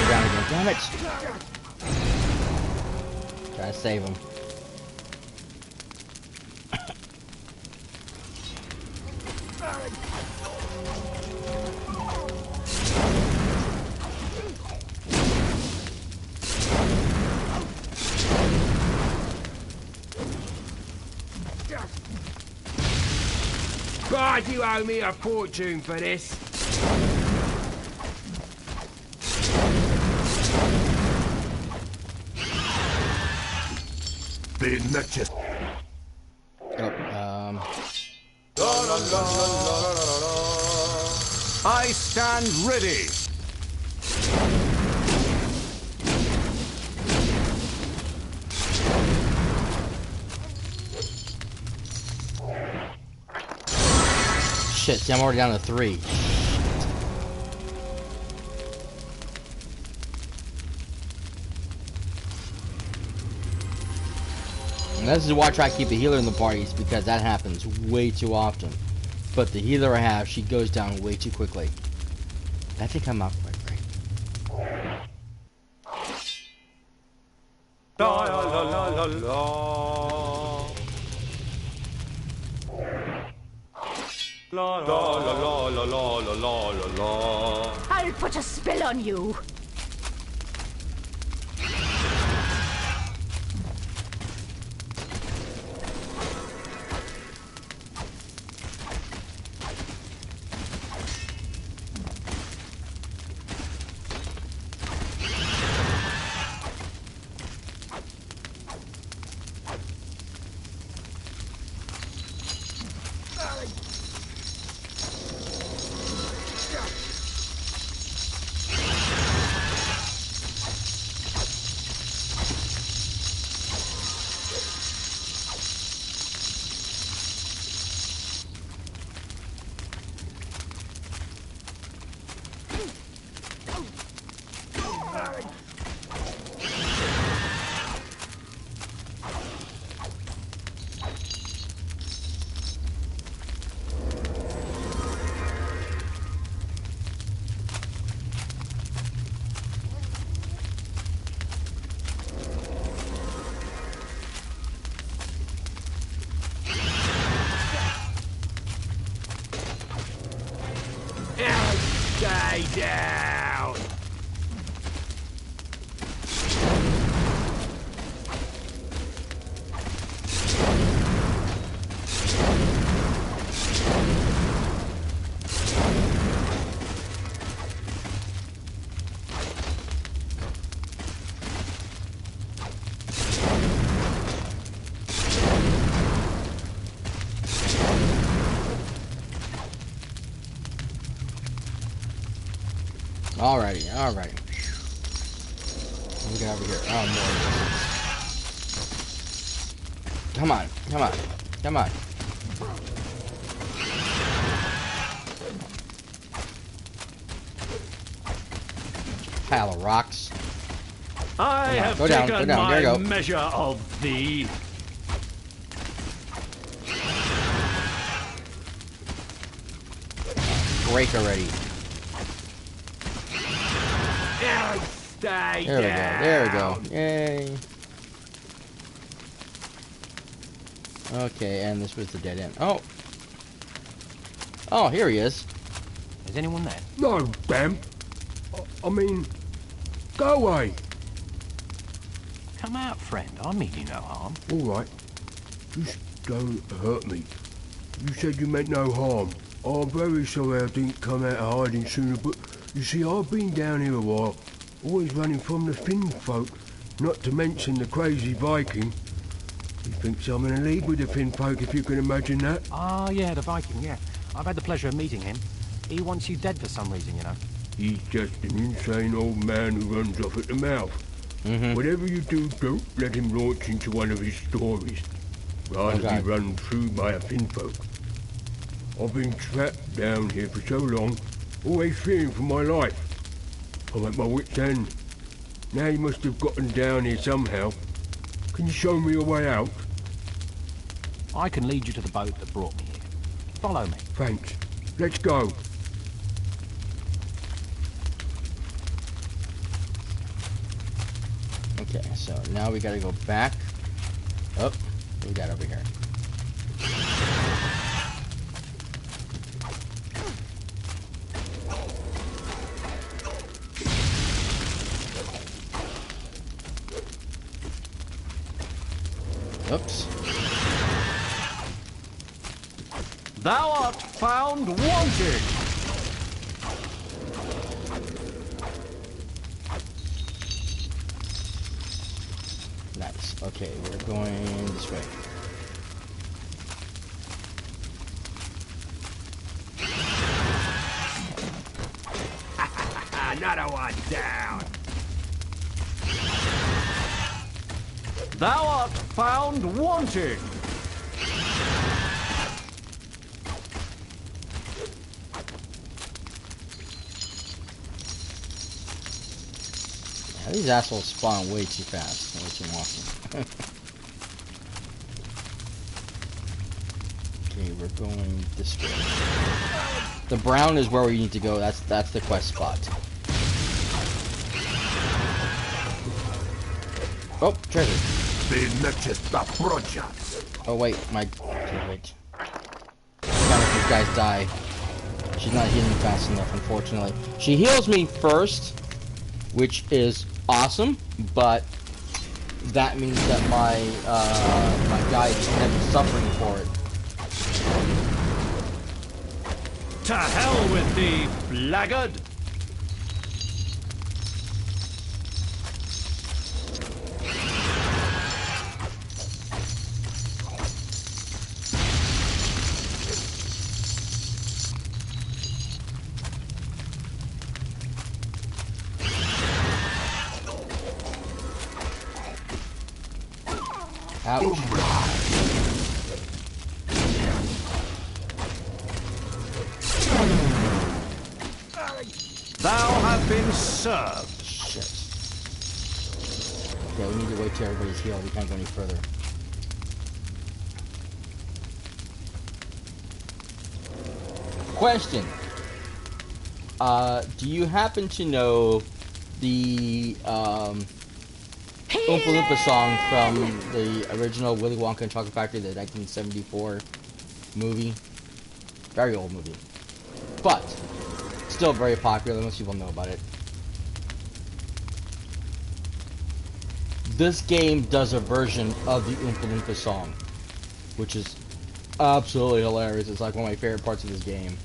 down again. Damn it. Try to save him. God, you owe me a fortune for this. Didn't that just... I stand ready. Shit, see, I'm already down to 3. And this is why I try to keep a healer in the parties, because that happens way too often. But the healer I have, she goes down way too quickly. That didn't come out quite right. La la la la la la. La la la la la la la la la. I'll put a spell on you. Stay down. Alrighty, alrighty. Let me get over here. Oh, more. Come on, come on, come on. Pile of rocks. I have go down, taken go down. There you my go. measure of thee. Break already. Stay There we go, down. there we go. Yay. Okay, and this was the dead end. Oh. Oh, here he is. Is anyone there? No, damn. I mean, go away. Come out, friend. I mean you no harm. All right. Just don't hurt me. You said you meant no harm. I'm very sorry I didn't come out of hiding sooner, but you see, I've been down here a while, always running from the Finn folk, not to mention the crazy Viking. He thinks I'm in a league with the Finn folk, if you can imagine that. Ah, yeah, the Viking, yeah. I've had the pleasure of meeting him. He wants you dead for some reason, you know. He's just an insane old man who runs off at the mouth. Whatever you do, don't let him launch into one of his stories. Rather be run through by a Finn folk. I've been trapped down here for so long, always fearing for my life. I'm at my wit's end. Now you must have gotten down here somehow. Can you show me a way out? I can lead you to the boat that brought me here. Follow me. Thanks. Let's go. Okay, so now we gotta go back. Oh, what we got over here? Oops. Thou art found wanted. Nice. Okay, we're going this way. Another one down. Thou art found wanting. Yeah, these assholes spawn way too fast, way too often. Okay, we're going this way. The brown is where we need to go. That's the quest spot. Oh, treasure. Oh wait, okay, wait. Gotta let these guys die. She's not healing fast enough, unfortunately. She heals me first, which is awesome, but that means that my guy is gonna be suffering for it. To hell with thee, blackguard! Ouch. Thou hast been served. Shit. Okay, we need to wait till everybody's healed. We can't go any further. Question. Do you happen to know the Oompa Loompa song from the original Willy Wonka and Chocolate Factory, the 1974 movie? Very old movie. But still very popular, most people know about it. This game does a version of the Oompa Loompa song, which is absolutely hilarious. It's like one of my favorite parts of this game.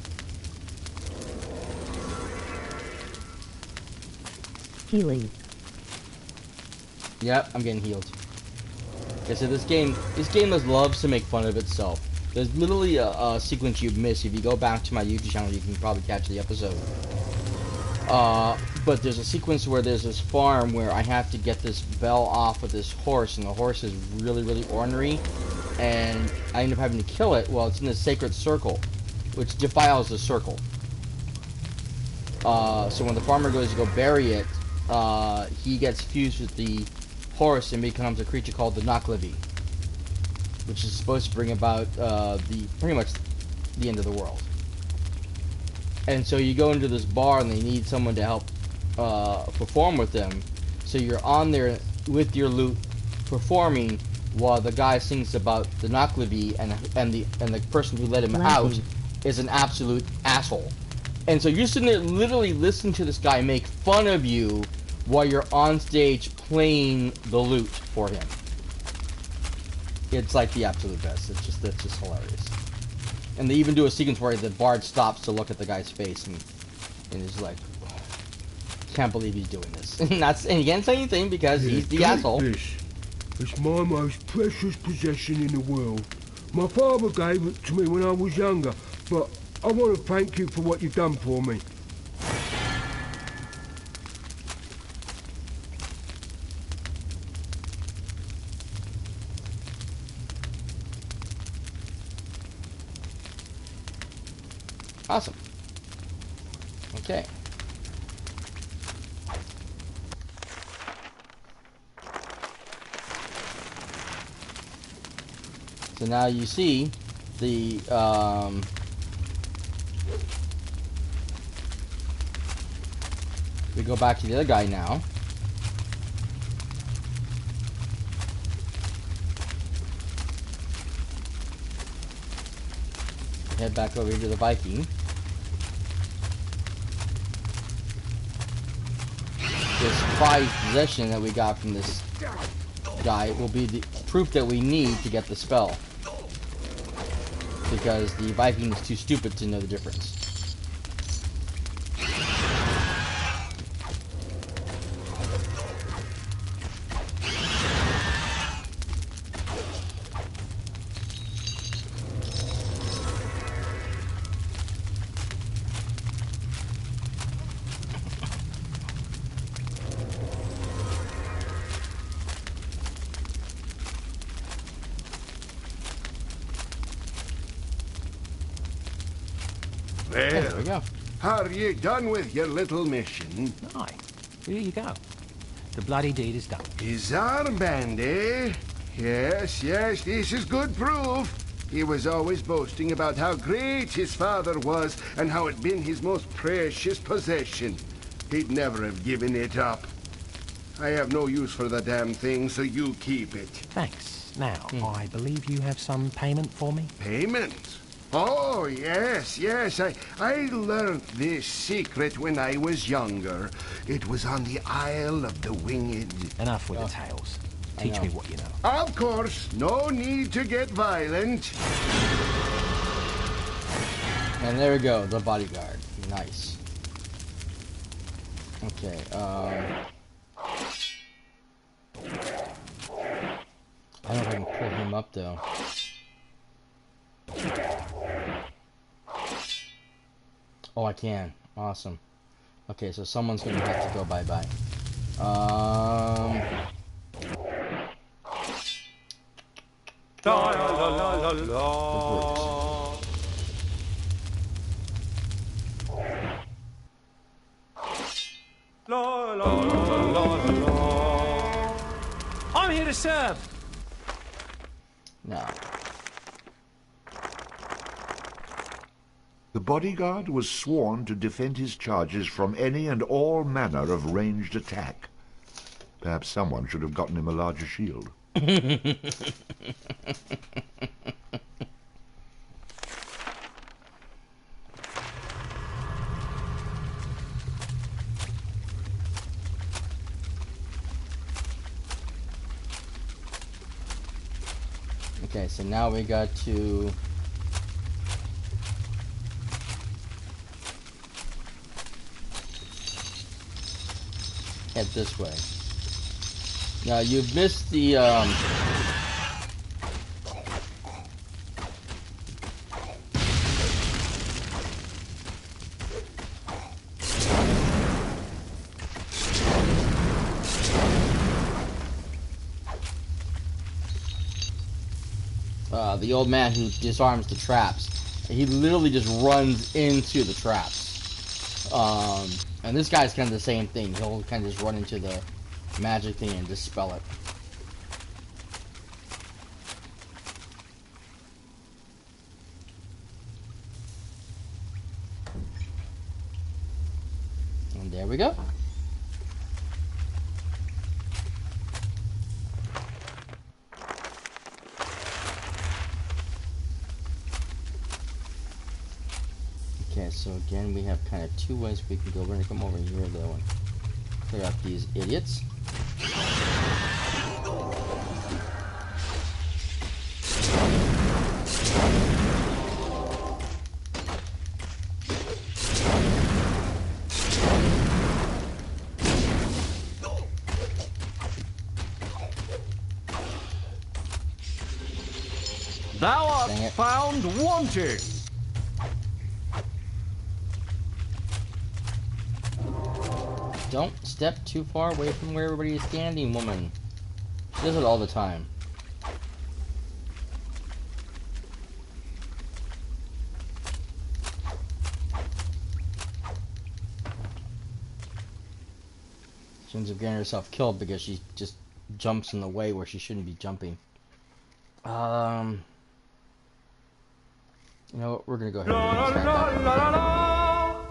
Healing. Yep, I'm getting healed. Okay, so this game loves to make fun of itself. There's literally a sequence you've missed. If you go back to my YouTube channel, you can probably catch the episode. But there's a sequence where there's this farm where I have to get this bell off of this horse, and the horse is really, really ornery, and I end up having to kill it. Well, it's in the sacred circle, which defiles the circle. So when the farmer goes to go bury it, he gets fused with the horse and becomes a creature called the Naklavi, which is supposed to bring about pretty much the end of the world. And so you go into this bar and they need someone to help perform with them. So you're on there with your lute performing while the guy sings about the Naklavi, and the person who let him out is an absolute asshole. And so you're sitting there literally listening to this guy make fun of you while you're on stage playing the lute for him. It's like the absolute best. It's just hilarious. And they even do a sequence where the bard stops to look at the guy's face and is like, can't believe he's doing this. And he can't say anything because he's the asshole. This. It's my most precious possession in the world. My father gave it to me when I was younger, but I want to thank you for what you've done for me. Awesome. Okay. So now you see the we go back to the other guy now. Head back over here to the Viking. This prized possession that we got from this guy will be the proof that we need to get the spell. Because the Viking is too stupid to know the difference. There we go. Are you done with your little mission? Aye. Here you go. The bloody deed is done. His armband, eh? Yes, yes, this is good proof. He was always boasting about how great his father was and how it'd been his most precious possession. He'd never have given it up. I have no use for the damn thing, so you keep it. Thanks. Now, I believe you have some payment for me? Payment? Oh, yes, yes. I learned this secret when I was younger. It was on the Isle of the Winged. Enough with the tales. Teach me what you know. Of course. No need to get violent. And there we go, the bodyguard. Nice. Okay, I don't know if I can pull him up though. Oh, I can. Awesome. Okay, so someone's gonna have to go bye-bye. La la la la la. La la la la la. I'm here to serve. No. The bodyguard was sworn to defend his charges from any and all manner of ranged attack. Perhaps someone should have gotten him a larger shield. Okay, so now we got to head this way. Now you've missed the the old man who disarms the traps. He literally just runs into the traps. And this guy's kind of the same thing. He'll kind of just run into the magic thing and dispel it. And there we go. Okay, so again, we have kind of two ways we can go. We're going to come over here, though, and clear out these idiots. Thou art found wanting. Don't step too far away from where everybody is standing, woman. She does it all the time. She ends up getting herself killed because she just jumps in the way where she shouldn't be jumping. You know what? We're gonna go ahead La and la start la back la la up. la.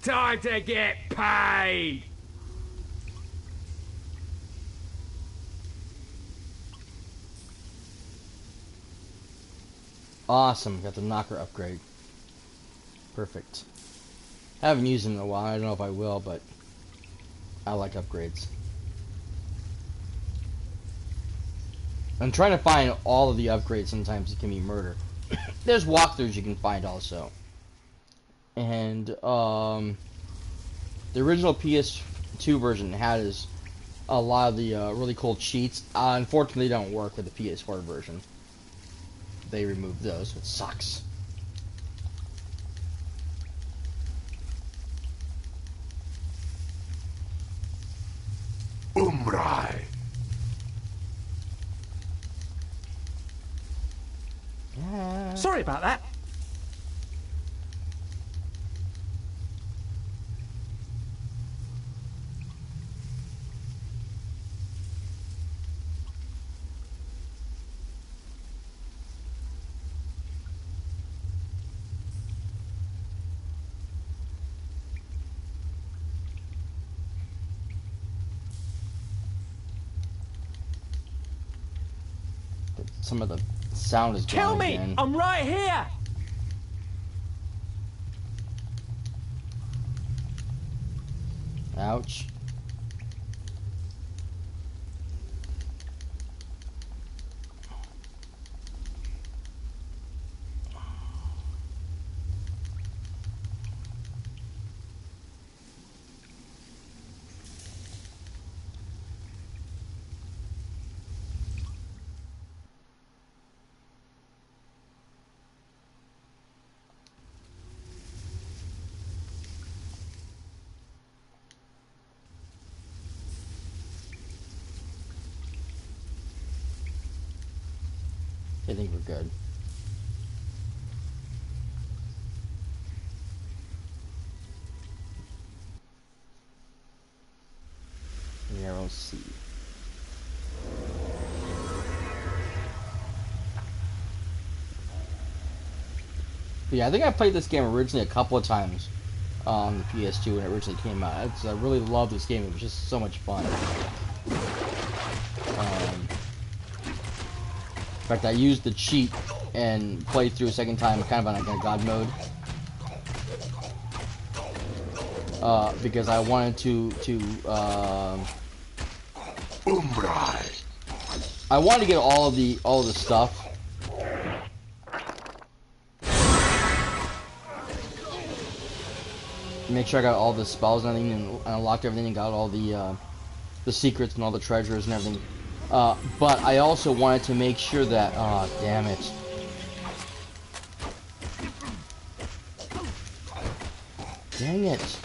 Time to get paid. Awesome, got the knocker upgrade. Perfect. Haven't used them in a while. I don't know if I will, but I like upgrades. I'm trying to find all of the upgrades. Sometimes it can be murder. There's walkthroughs you can find also. And the original PS2 version has a lot of the really cool cheats. Unfortunately, they don't work with the PS4 version. They removed those, which sucks. Umbrai. Yeah. Sorry about that. Some of the sound is Kill gone me! again. I'm right here! Ouch. I think we're good. Narrow C. But yeah, I think I played this game originally a couple of times on the PS2 when it originally came out. I really loved this game. It was just so much fun. In fact, I used the cheat and played through a second time, kind of on a God mode, because I wanted I wanted to get all of the stuff. Make sure I got all the spells and everything, and unlocked everything, and got all the secrets and all the treasures and everything. But I also wanted to make sure that... Oh, damn it. Dang it.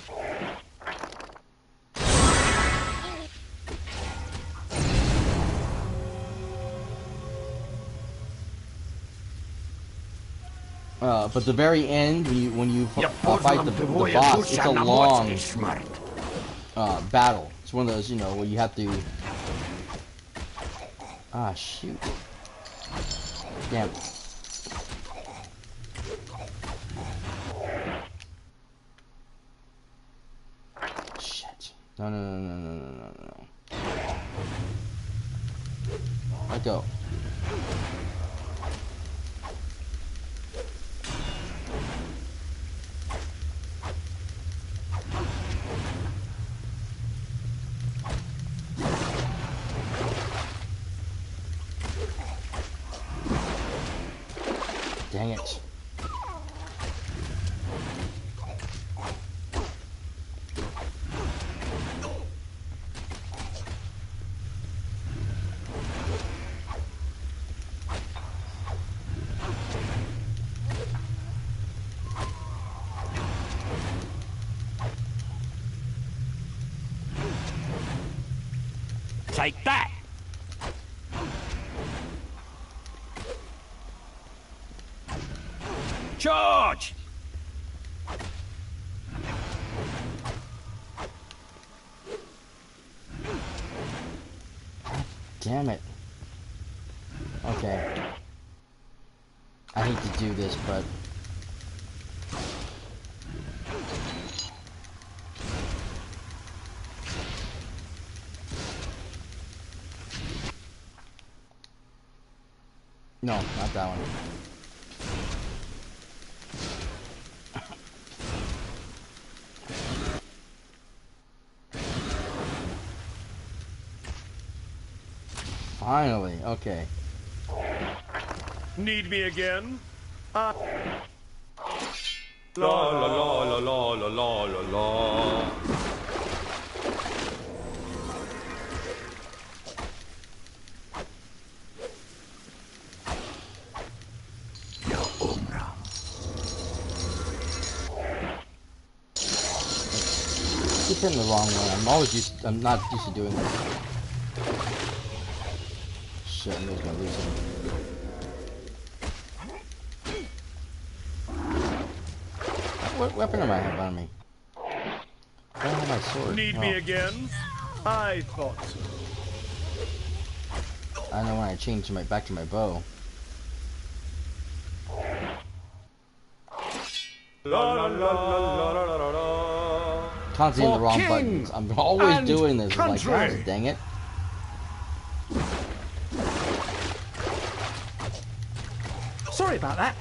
But the very end, when you fight the boss, it's a long battle. It's one of those, where you have to... Ah, shoot. Damn. Shit. No. Let go. Dang it. Take that! Charge! Damn it. Okay. I hate to do this, but No, not that one. Finally, okay. Need me again? La la la la la la la la la. Keep hitting the wrong one. I'm not used to doing this. Shit, I'm just gonna lose him. What weapon am I have on me? I don't have my sword. Need me again? I thought so. I know when I change back to my bow. La la la la la la la. Constantly hitting the wrong buttons. I'm always doing this. I'm like, gosh, dang it. Sorry about that.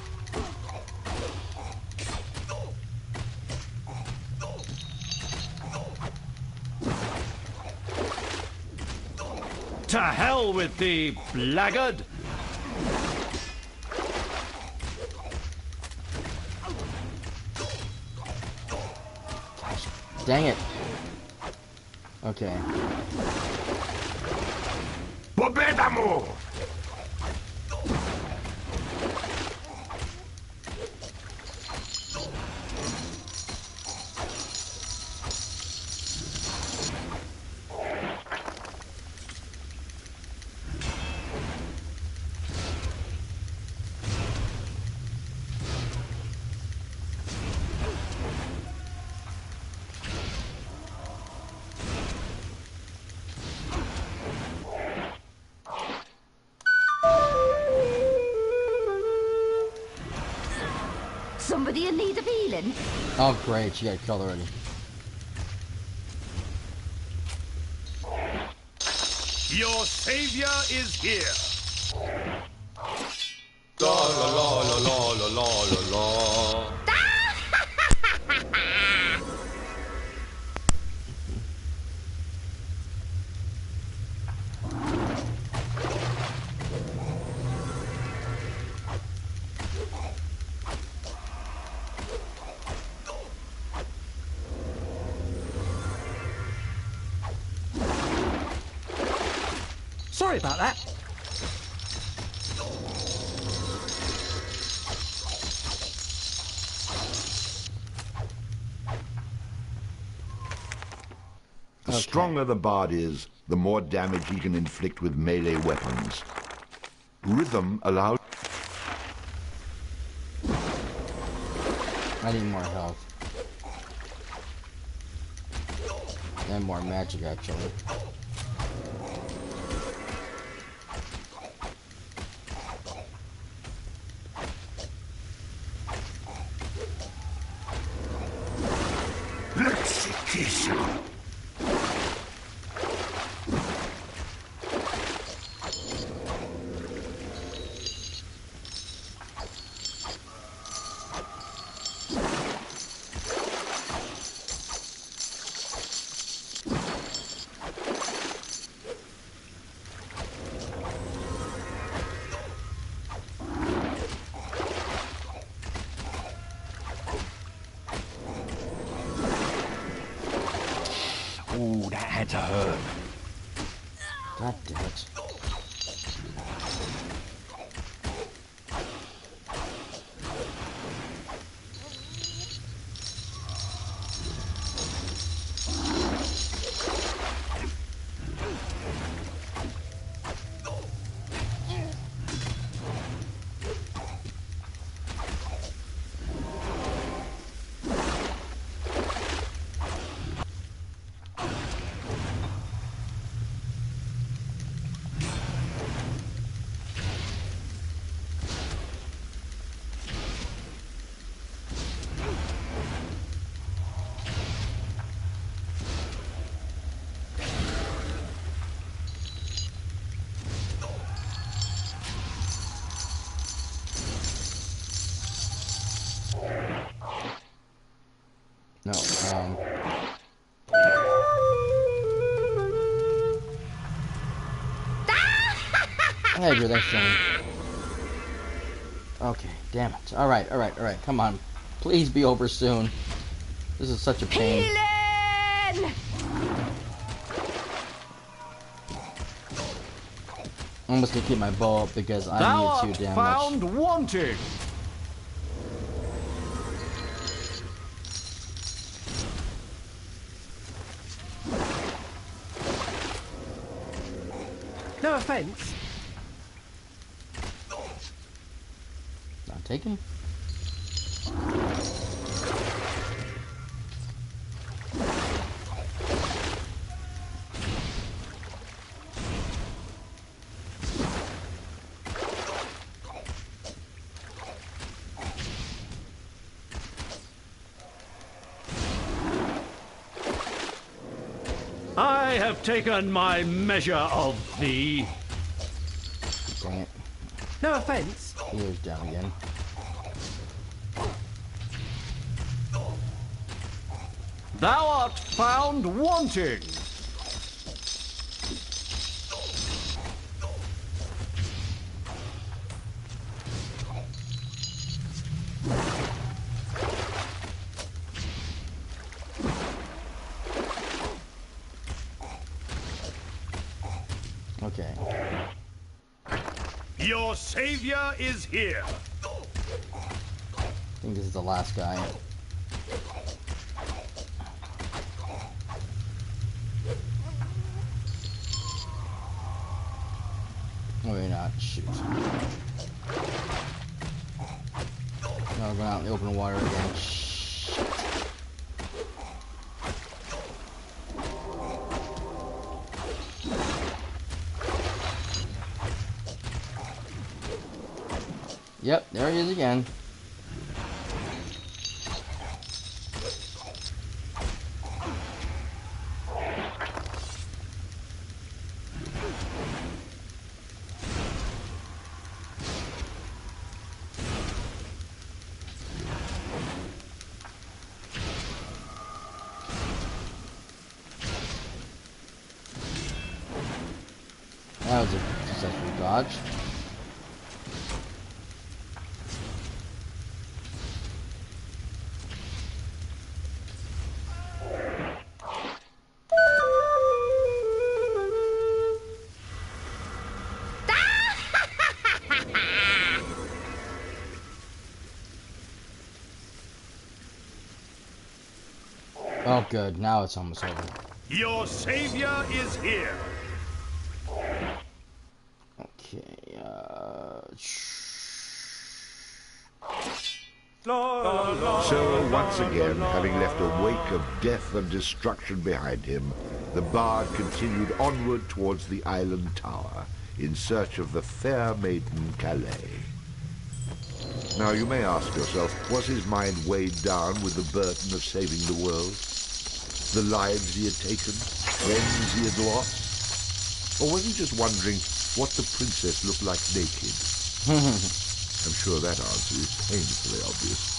To hell with thee, blackguard! Dang it. Okay. Pobedamo! Somebody in need of healing? Oh, great. She got killed already. Your savior is here. La la la la la la la la. Sorry about that. The stronger the bard is, the more damage he can inflict with melee weapons. Rhythm allows... I need more health. And more magic, actually. Execution! Ooh, that had to hurt. God damn it. No, Hey, Drew, thanks for joining. Okay, damn it. Alright, come on. Please be over soon. This is such a pain. Healing! I'm almost gonna keep my bow up because I need to damn found wanting. No offense. Not taken. I have taken my measure of thee. Dang it. No offense. Here's down again. Thou art found wanting. Okay. Your savior is here. I think this is the last guy. Oh, you're not. Shoot. No, we're going out in the open water again. Shit. Yep, there he is again. That was a successful dodge. Oh, good. Now it's almost over. Your savior is here. Okay, So, once again, having left a wake of death and destruction behind him, the bard continued onward towards the island tower in search of the fair maiden Calais. Now, you may ask yourself, was his mind weighed down with the burden of saving the world? The lives he had taken? Friends he had lost? Or was he just wondering what the princess looked like naked? I'm sure that answer is painfully obvious.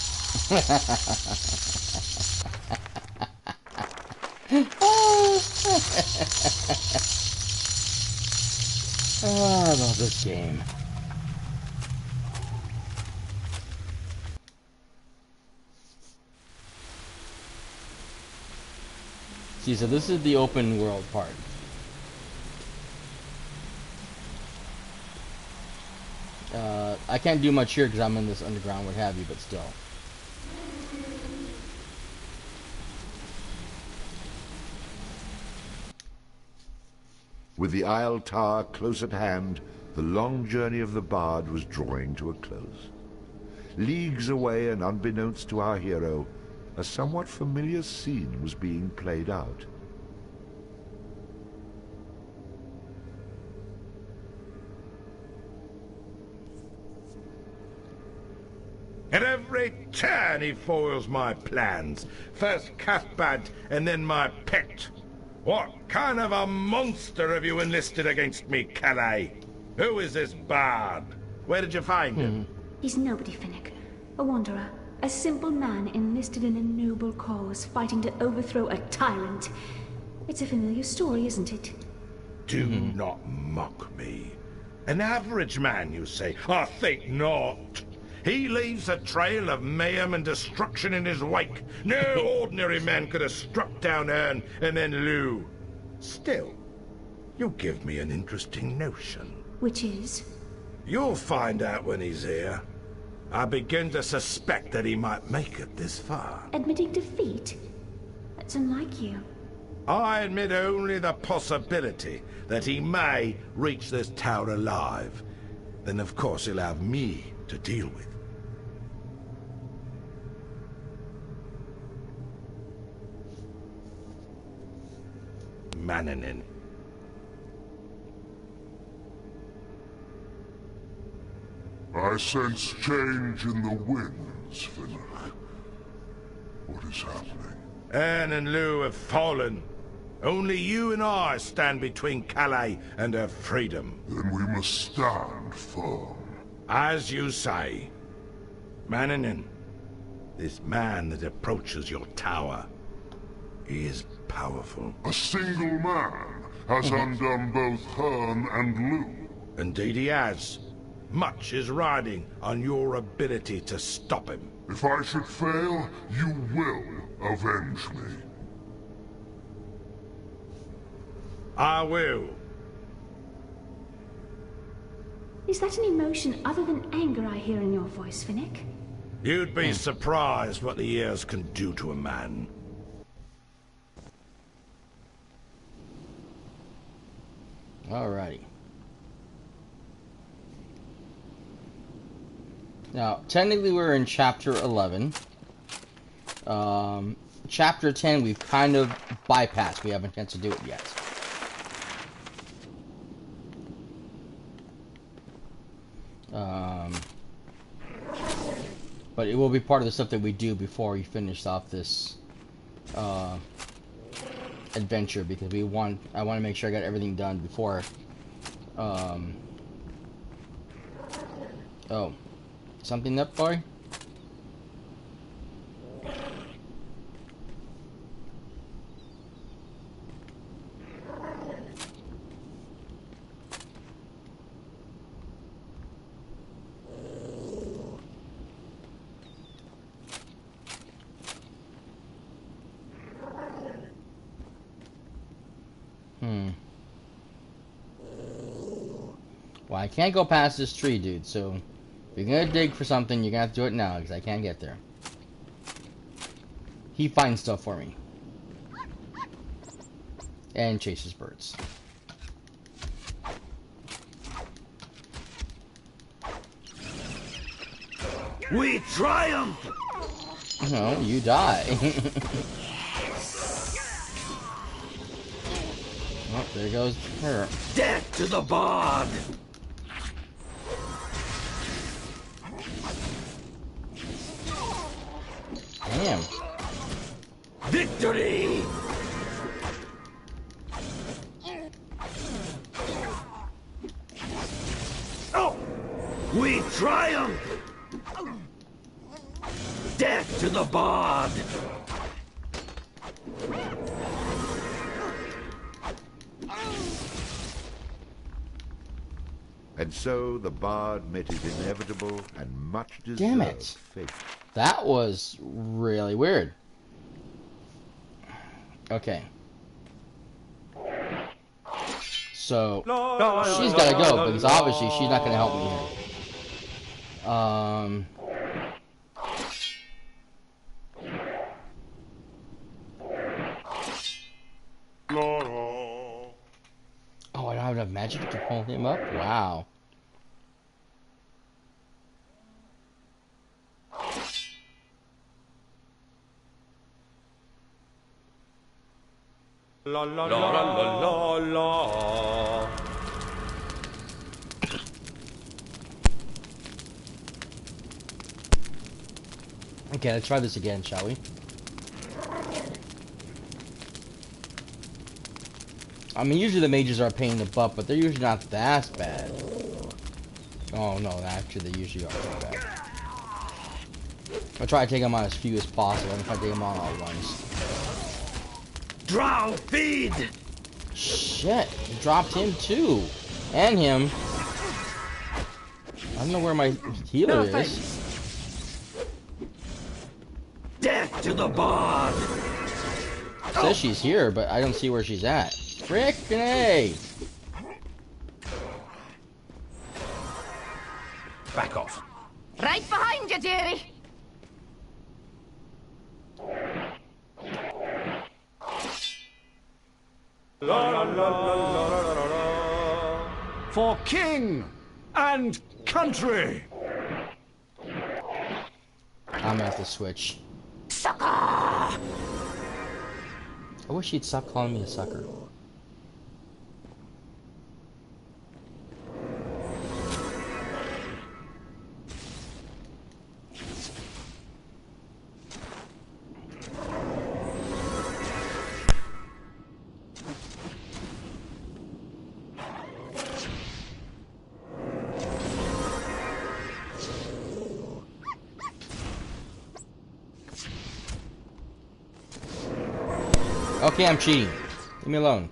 Oh, I love this game. See, so this is the open world part. I can't do much here because I'm in this underground, what have you, but still. With the Isle Tower close at hand, the long journey of the bard was drawing to a close. Leagues away and unbeknownst to our hero, a somewhat familiar scene was being played out. At every turn he foils my plans. First Cathbad and then my pet. What kind of a monster have you enlisted against me, Calais? Who is this bard? Where did you find him? He's nobody, Finnick. A wanderer. A simple man enlisted in a noble cause, fighting to overthrow a tyrant. It's a familiar story, isn't it? Do not mock me. An average man, you say? I think not. He leaves a trail of mayhem and destruction in his wake. No ordinary man could have struck down Ern and then Lou. Still, you give me an interesting notion. Which is? You'll find out when he's here. I begin to suspect that he might make it this far. Admitting defeat? That's unlike you. I admit only the possibility that he may reach this tower alive. Then of course he'll have me to deal with. Mannanin. I sense change in the winds, Finnick. What is happening? Anne and Lou have fallen. Only you and I stand between Calais and her freedom. Then we must stand firm. As you say. Mannanin, this man that approaches your tower, he is powerful. A single man has undone both Hearn and Lou. Indeed he has. Much is riding on your ability to stop him. If I should fail, you will avenge me. I will. Is that an emotion other than anger I hear in your voice, Finnick? You'd be surprised what the years can do to a man. Alrighty. Now, technically we're in Chapter 11. Chapter 10 we've kind of bypassed. We haven't had to do it yet. But it will be part of the stuff that we do before we finish off this adventure, because I want to make sure I got everything done before. Oh. Something up, boy? Well, I can't go past this tree, dude, so... If you're gonna dig for something, you're gonna have to do it now, because I can't get there. He finds stuff for me. And chases birds. We triumph! No, you die. Oh, there goes her. Death to the bard! Damn. Victory! Oh! We triumph! Death to the bard! And so the bard met his inevitable and much deserved Damn it. fate. That was really weird. Okay. So, she's gotta go, because obviously she's not gonna help me here. Oh, I don't have enough magic to pull him up? Wow. La la la la la la. Okay, let's try this again, shall we? I mean, usually the mages are a pain in the butt, but they're usually not that bad. Oh no, actually they usually are pretty bad. I'll try to take them on as few as possible. I'm trying to take them on all at once. Drow, feed! Shit, he dropped him too. And him. I don't know where my healer is. Offense. Death to the bard! It says she's here, but I don't see where she's at. Frickin' A! Back off. Right behind you, dearie. For king and country! I'm gonna have to switch. Sucker! I wish he'd stop calling me a sucker. Okay, I'm cheating. Leave me alone.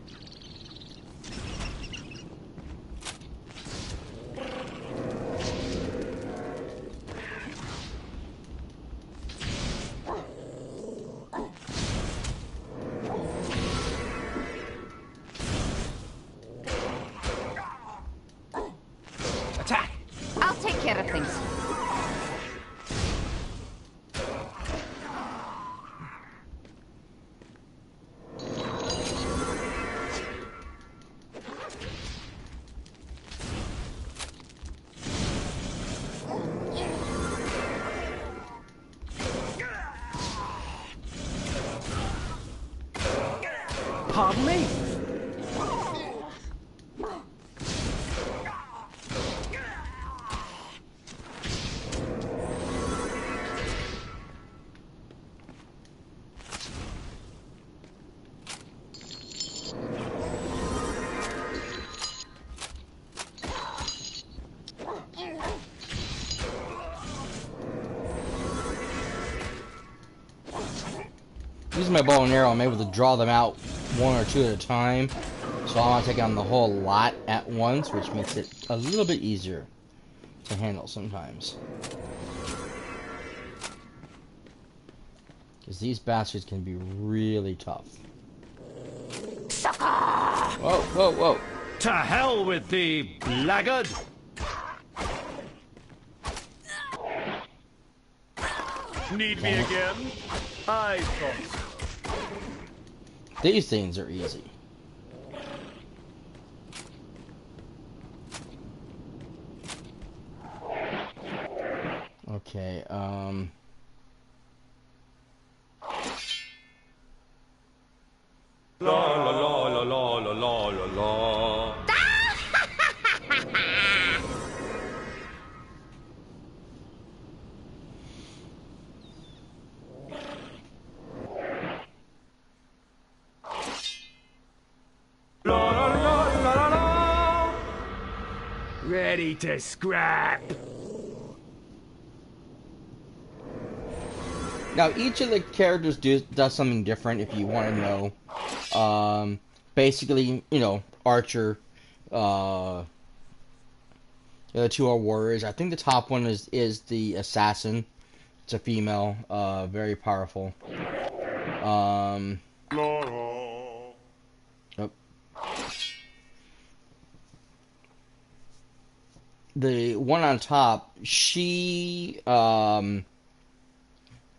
Attack! I'll take care of things. Pardon me? Using my bow and arrow, I'm able to draw them out one or two at a time. So I want to take on the whole lot at once, which makes it a little bit easier to handle sometimes. Because these bastards can be really tough. Sucker! Whoa, whoa, whoa. To hell with thee, blackguard! Need me again? I thought. These things are easy. Okay, La la la la la la la la la. La la la la la la. Ready to scrap! now each of the characters does something different if you want to know. Basically, you know, Archer, the other two are warriors. I think the top one is the assassin. It's a female, very powerful. Oh. The one on top, she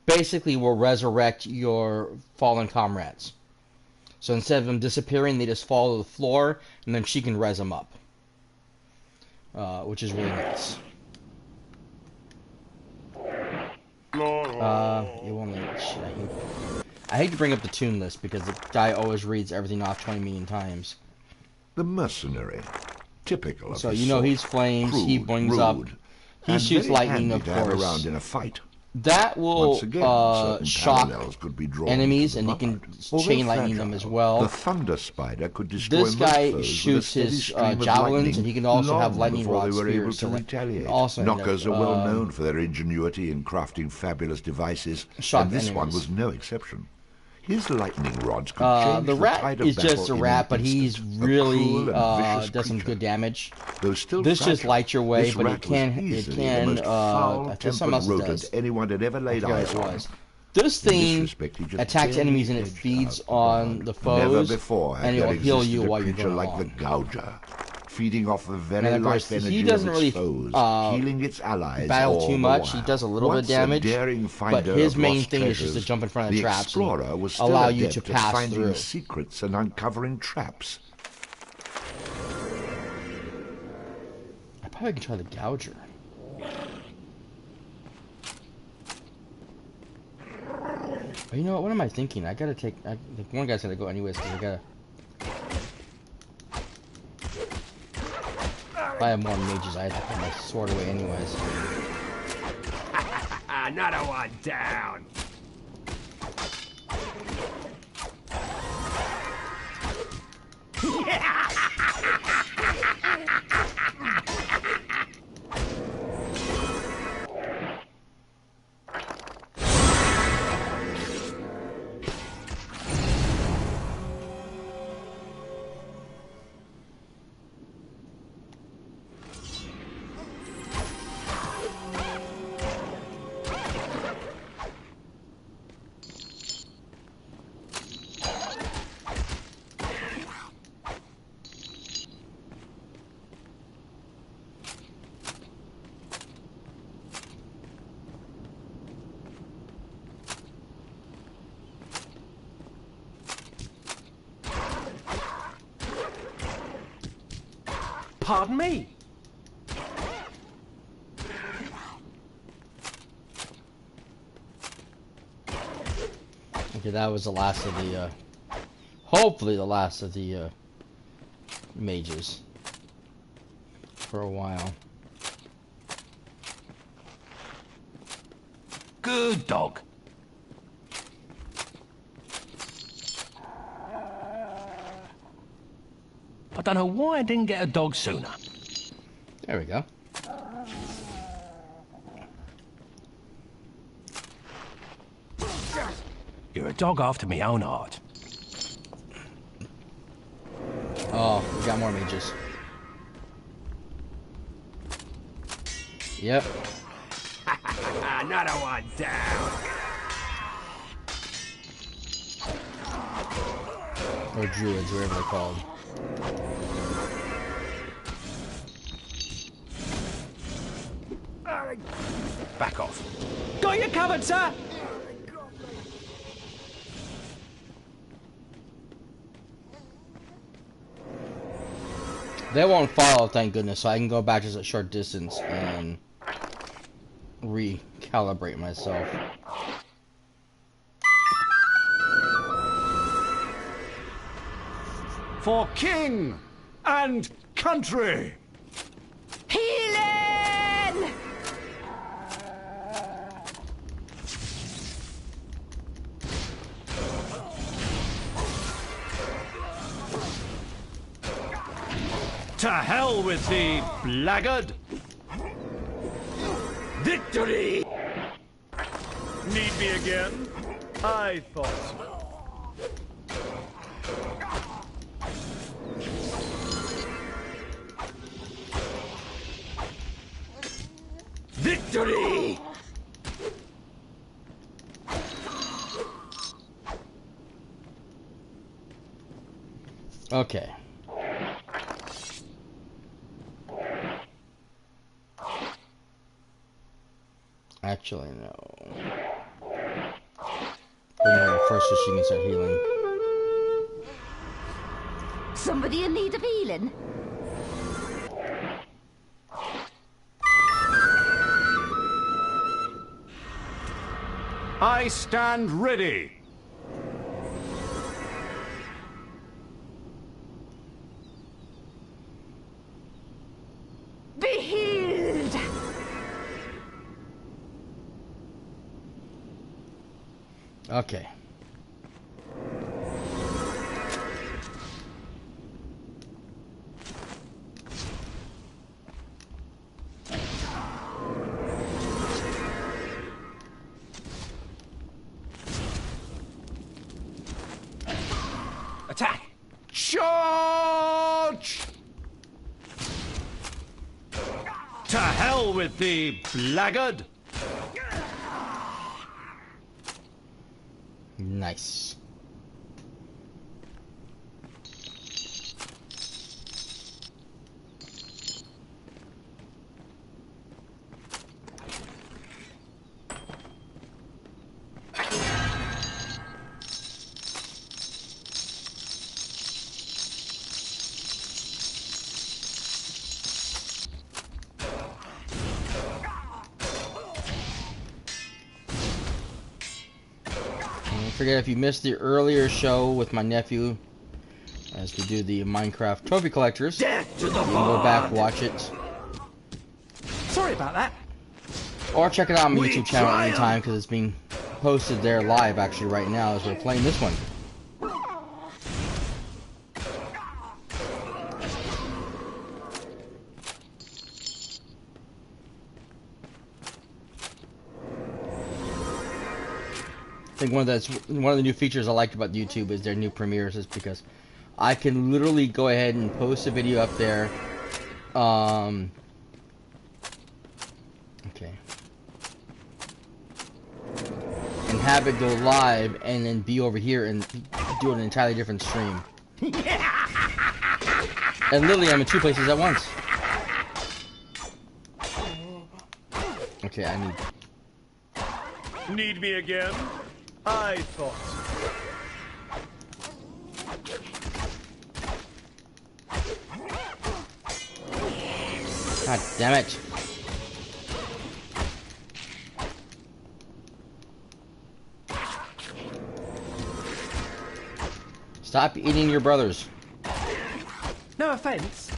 basically will resurrect your fallen comrades. So instead of them disappearing, they just fall to the floor, and then she can res them up. Which is really nice. You won't need shit. I hate to bring up the toon list because the guy always reads everything off 20 million times. The mercenary, typical of So his you know sort. he's flames. He Crude, brings up. rude, He and shoots very lightning, handy of to have course. around in a fight. that will Once again, certain shock parallels could be drawn enemies, to the and you can bard. Although chain lightning them as well. The thunder spider could destroy This guy most foes shoots with a steady his stream of javelins, lightning and he can also have long lightning before rod they were able spears. to So that retaliate. also end up, Knockers are well known for their ingenuity in crafting fabulous devices, shock and this one enemies. was no exception. His lightning rods could change the rat tide of is just battle a in rat, an but he's instant. really A cruel and vicious does some creature. good damage. Though still This just fragile, lights your way, this but it rat was can easily the most I think foul-tempered something else it rodent does. anyone had ever laid I forgot eyes what it on. was. This In thing respect, he just attacks barely enemies and it edged feeds out on the Never foes, before had and it there will heal existed you a while you're creature going like along. the Gouger, feeding off the very And of course, life he energy doesn't of really its foes, healing its allies battle all too the much. He while. does a little bit of Once damage, daring but finder his of main lost thing is just to treasures, jump in front of the traps explorer and was still allow you adept to at pass finding through. secrets and uncovering traps. I probably can try the Gouger. But you know what? What am I thinking? I gotta take. One guy's gotta go anyways because I gotta. If I have more mages, I have to put my sword away anyways. Another one down. Pardon me? Okay, that was the last of the, hopefully the last of the, mages. For a while. Good dog. I don't know why I didn't get a dog sooner. There we go. You're a dog after me own heart. Oh, we got more mages. Yep. Another one down. Or druids, whatever they're called. Back off. Got you covered, sir. They won't follow, thank goodness, so I can go back just a short distance and recalibrate myself. For king and country. Healing! To hell with thee, blackguard. Victory! Need me again? I thought so. Victory! Okay. Actually, no. Bring her first so she can start healing. Somebody in need of healing? I stand ready. Be healed! Okay. Attack! Charge! To hell with thee, blackguard! Nice. Don't forget, if you missed the earlier show with my nephew, as we do the Minecraft Trophy Collectors, you can go back, watch it. Sorry about that. Or check it out on my YouTube channel anytime, because it's being posted there live actually right now as we're playing this one. I think one of the new features I liked about YouTube is their new premieres, is because I can literally go ahead and post a video up there. Okay. And have it go live and then be over here and do an entirely different stream. And literally I'm in two places at once. Okay, I need... Need me again? I thought. God damn it. Stop eating your brothers. No offense.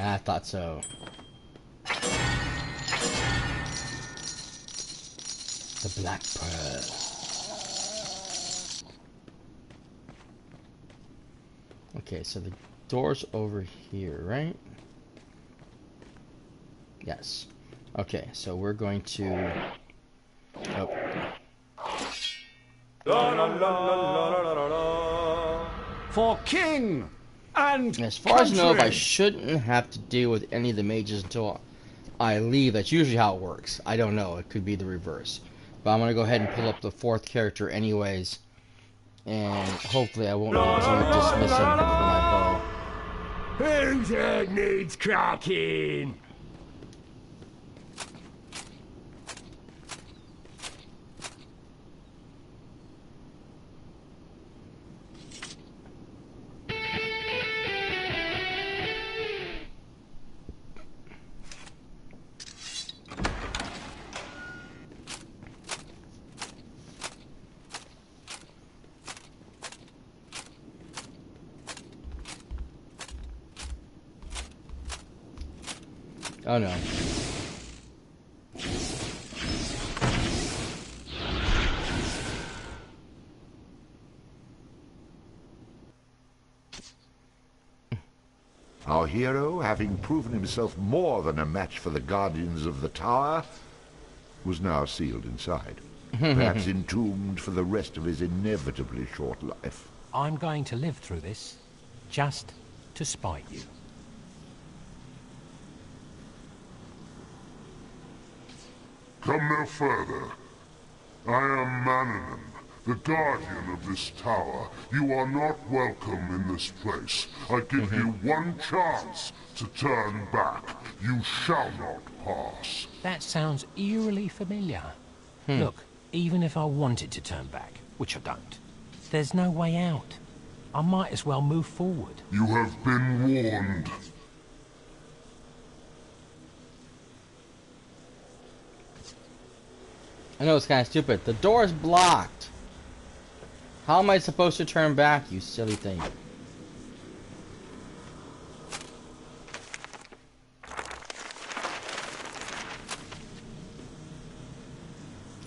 I thought so. The Black Pearl. Okay, so the door's over here, right? Yes. Okay, so we're going to... Oh. For king and As far as I know, if I country. shouldn't have to deal with any of the mages until I leave, that's usually how it works. I don't know, it could be the reverse. But I'm going to go ahead and pull up the fourth character anyways. And hopefully I won't need to dismiss him for my bow. Whose head needs cracking? Oh no. Our hero, having proven himself more than a match for the guardians of the tower, was now sealed inside, perhaps entombed for the rest of his inevitably short life. I'm going to live through this, just to spite you. Come no further. I am Mananan, the guardian of this tower. You are not welcome in this place. I give you one chance to turn back. You shall not pass. That sounds eerily familiar. Look, even if I wanted to turn back, which I don't, there's no way out. I might as well move forward. You have been warned. I know it's kind of stupid. The door's blocked. How am I supposed to turn back, you silly thing?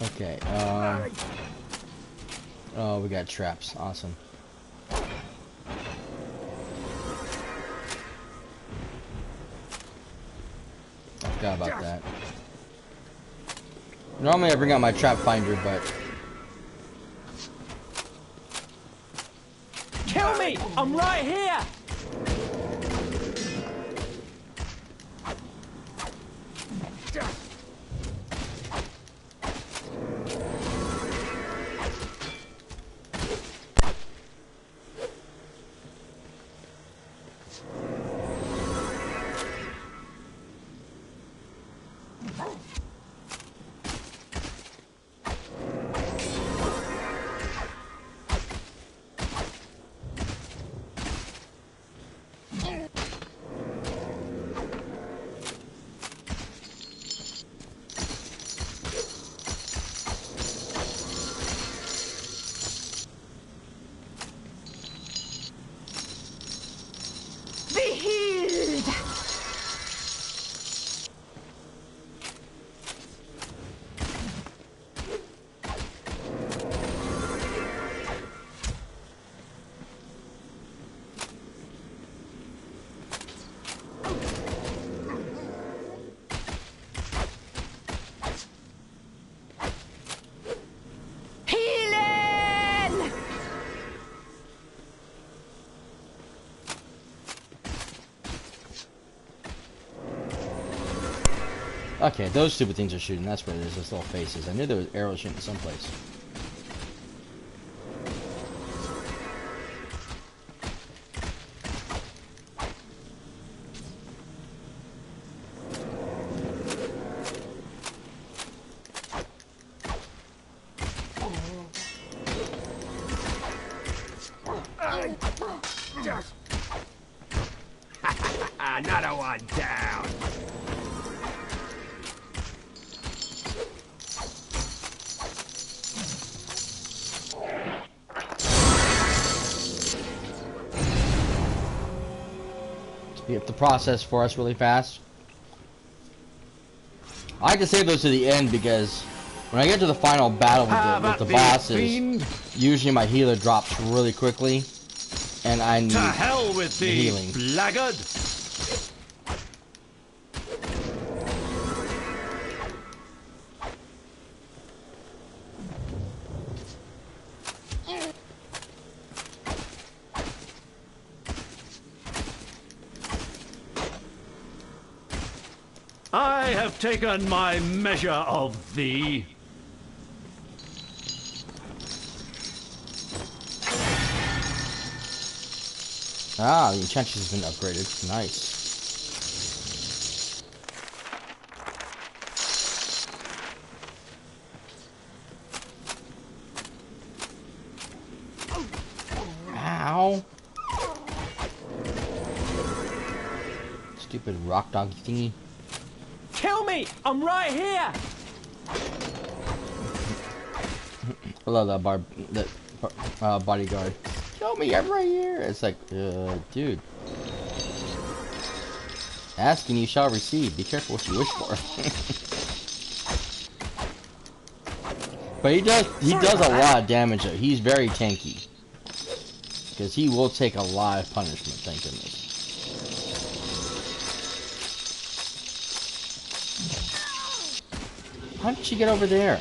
Okay, oh, we got traps. Awesome. I forgot about that. Normally I bring out my trap finder, but... Kill me! I'm right here! Okay, those stupid things are shooting. That's where there's those little faces. I knew there was arrows shooting someplace. Another one down. Speed up the process for us really fast. I can save those to the end because when I get to the final battle with the bosses, usually my healer drops really quickly, and I need to hell with the healing. Blackguard. I have taken my measure of thee. Ah, the enchantment has been upgraded. Nice. Ow. Stupid rock dog thingy. Kill me! I'm right here! I love that bodyguard. Kill me, I'm right here. It's like, dude. Ask and you shall receive. Be careful what you wish for. But he does a lot of damage though. He's very tanky. Because he will take a lot of punishment, thank goodness. How did she get over there?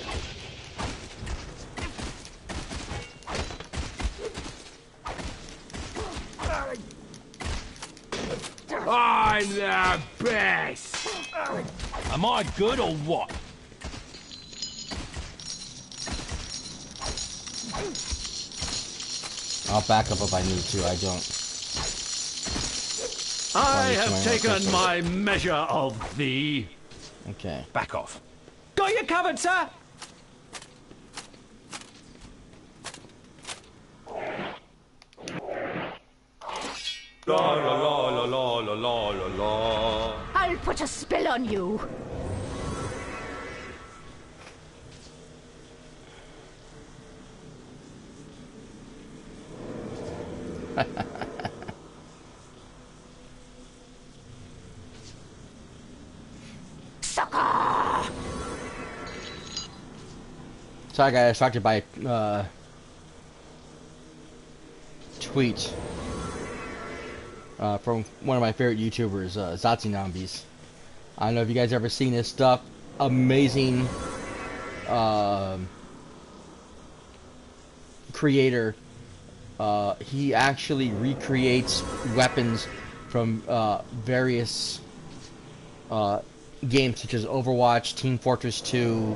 I'm the best! Am I good or what? I'll back up if I need to, I don't. I have taken my measure of thee. Okay. Back off. Got you covered, sir! La la la la la la la la la. I'll put a spell on you. So I got distracted by tweet from one of my favorite YouTubers, Zatsunambis. I don't know if you guys ever seen his stuff. Amazing creator. He actually recreates weapons from various games such as Overwatch, Team Fortress 2,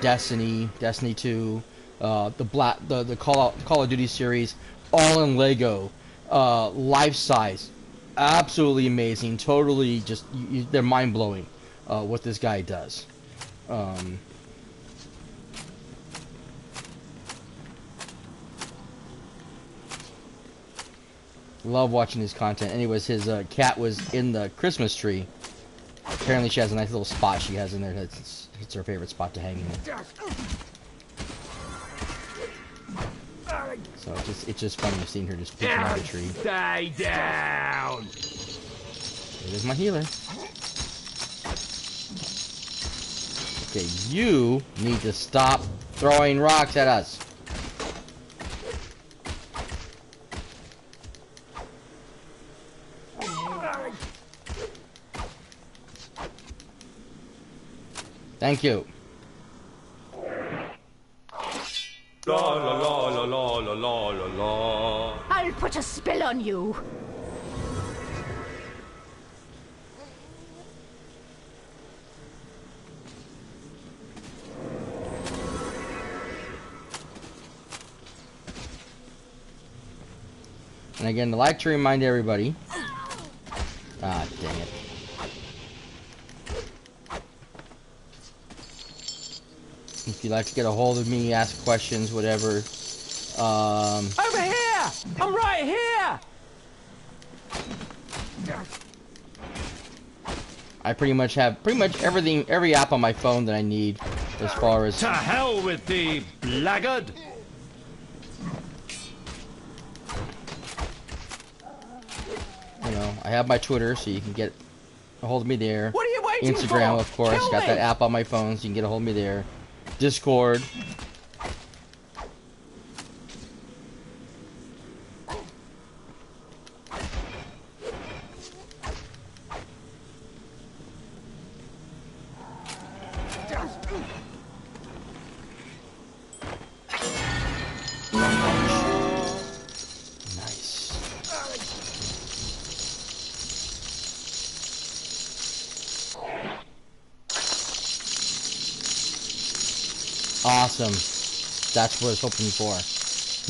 Destiny 2, the Call of Duty series, all in Lego, life size, absolutely amazing. Totally, just they're mind blowing. What this guy does. Love watching his content. Anyways, his cat was in the Christmas tree. Apparently she has a nice little spot she has in there. It's her favorite spot to hang in. So it's just funny seeing her just peeking out the tree. Stay down! There's my healer. Okay, you need to stop throwing rocks at us. Thank you. La la la la la la la la la. I'll put a spell on you. And again, I'd like to remind everybody. Ah, dang it. If you'd like to get a hold of me, ask questions, whatever. Over here! I'm right here! I pretty much have everything, every app on my phone that I need, as far as. To hell with the blackguard! You know, I have my Twitter, so you can get a hold of me there. What are you waiting Instagram, for? of course, Kill got me! that app on my phone, so you can get a hold of me there. Discord. Awesome. That's what I was hoping for.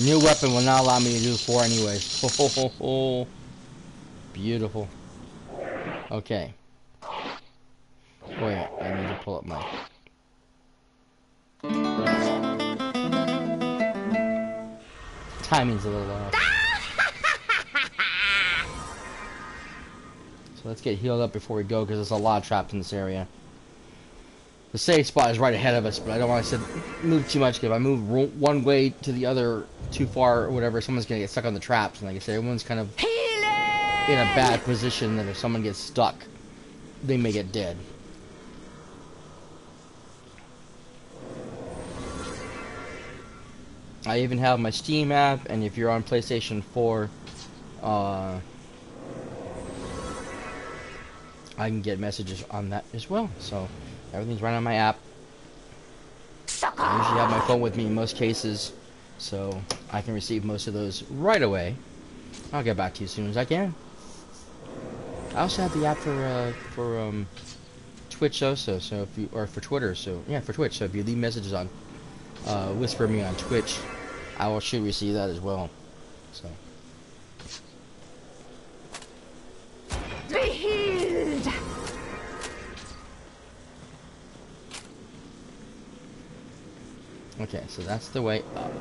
New weapon will not allow me to do 4 anyways. Ho, ho, ho, ho. Beautiful. Okay. Wait, I need to pull up my... Timing's a little off. So let's get healed up before we go, because there's a lot of traps in this area. The safe spot is right ahead of us, but I don't want to move too much, because if I move one way to the other too far or whatever, someone's going to get stuck on the traps. And like I said, everyone's kind of in a bad position that if someone gets stuck, they may get dead. I even have my Steam app, and if you're on PlayStation 4, I can get messages on that as well. So everything's right on my app. I usually have my phone with me in most cases, so I can receive most of those right away. I'll get back to you as soon as I can. I also have the app for Twitch also, so if you, or for Twitter, so yeah, for Twitch. So if you leave messages on Whisper Me on Twitch, I should receive that as well. So. Be healed. Okay, so that's the way up.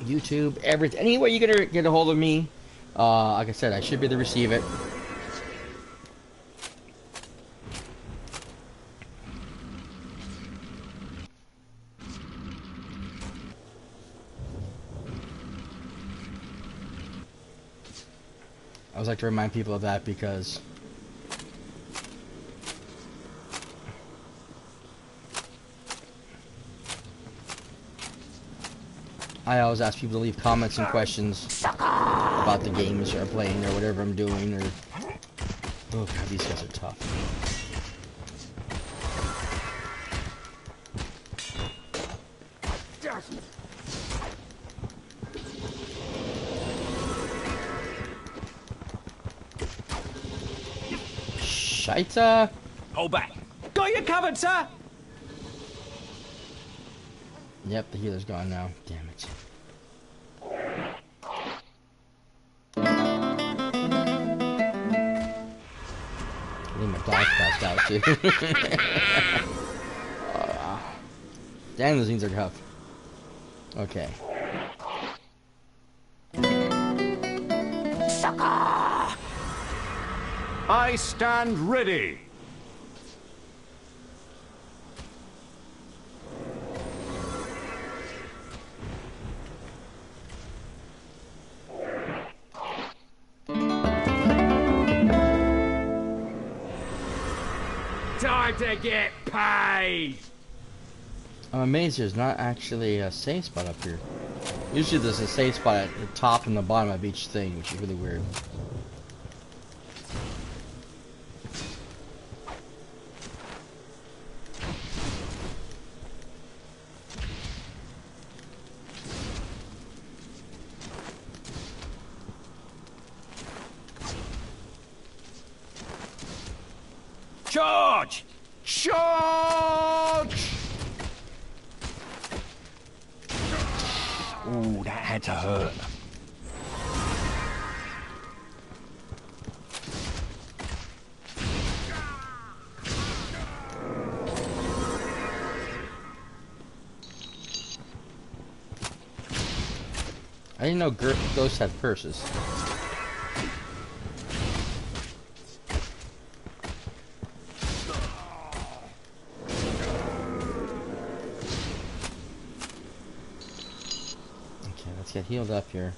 YouTube, everything, anywhere you're gonna get a hold of me. Like I said, I should be able to receive it. I always like to remind people of that because I always ask people to leave comments and questions about the games I'm playing or whatever I'm doing. Or oh god, these guys are tough. Shita! Hold back. Got you covered, sir! Yep, the healer's gone now. Damn it. I think my dog passed out too. Damn, those things are tough. Okay. Sucker! I stand ready. Time to get paid! I'm amazed there's not actually a save spot up here. Usually there's a save spot at the top and the bottom of each thing, which is really weird. Charge! Charge! Ooh, that had to hurt. I didn't know ghosts had purses. Okay, let's get healed up here.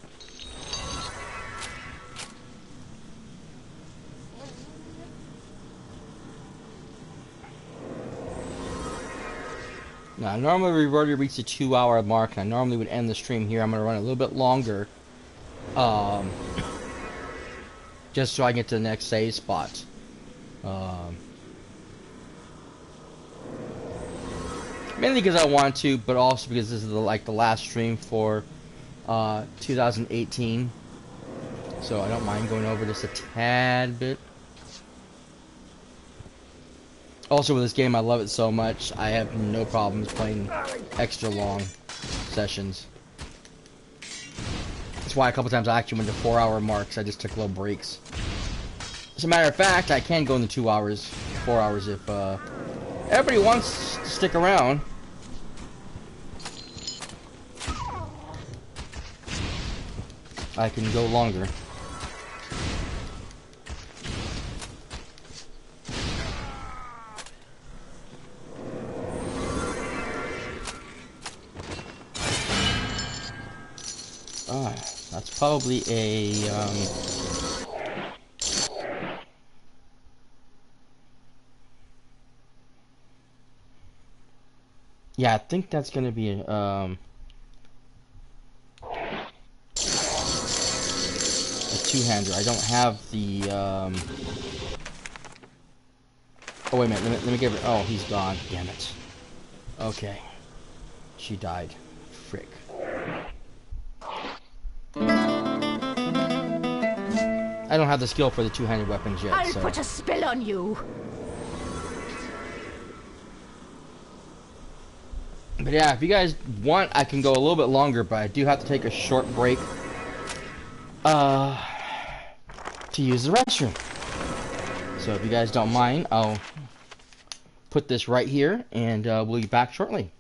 Now, normally we've already reached the 2-hour mark, and I normally would end the stream here. I'm going to run a little bit longer, just so I can get to the next save spot. Mainly because I want to, but also because this is the last stream for 2018, so I don't mind going over this a tad bit. Also, with this game, I love it so much, I have no problems playing extra long sessions. That's why a couple times I actually went to 4-hour marks. I just took little breaks. As a matter of fact, I can go into 2 hours, 4 hours if everybody wants to stick around. I can go longer. That's probably a, yeah, I think that's gonna be a two-hander. I don't have the, oh, wait a minute, let me give it, oh, he's gone, damn it. Okay. She died. Frick. I don't have the skill for the two-handed weapons yet, I'll so. put a spell on you. But yeah, if you guys want, I can go a little bit longer, but I do have to take a short break to use the restroom. So if you guys don't mind, I'll put this right here, and we'll be back shortly.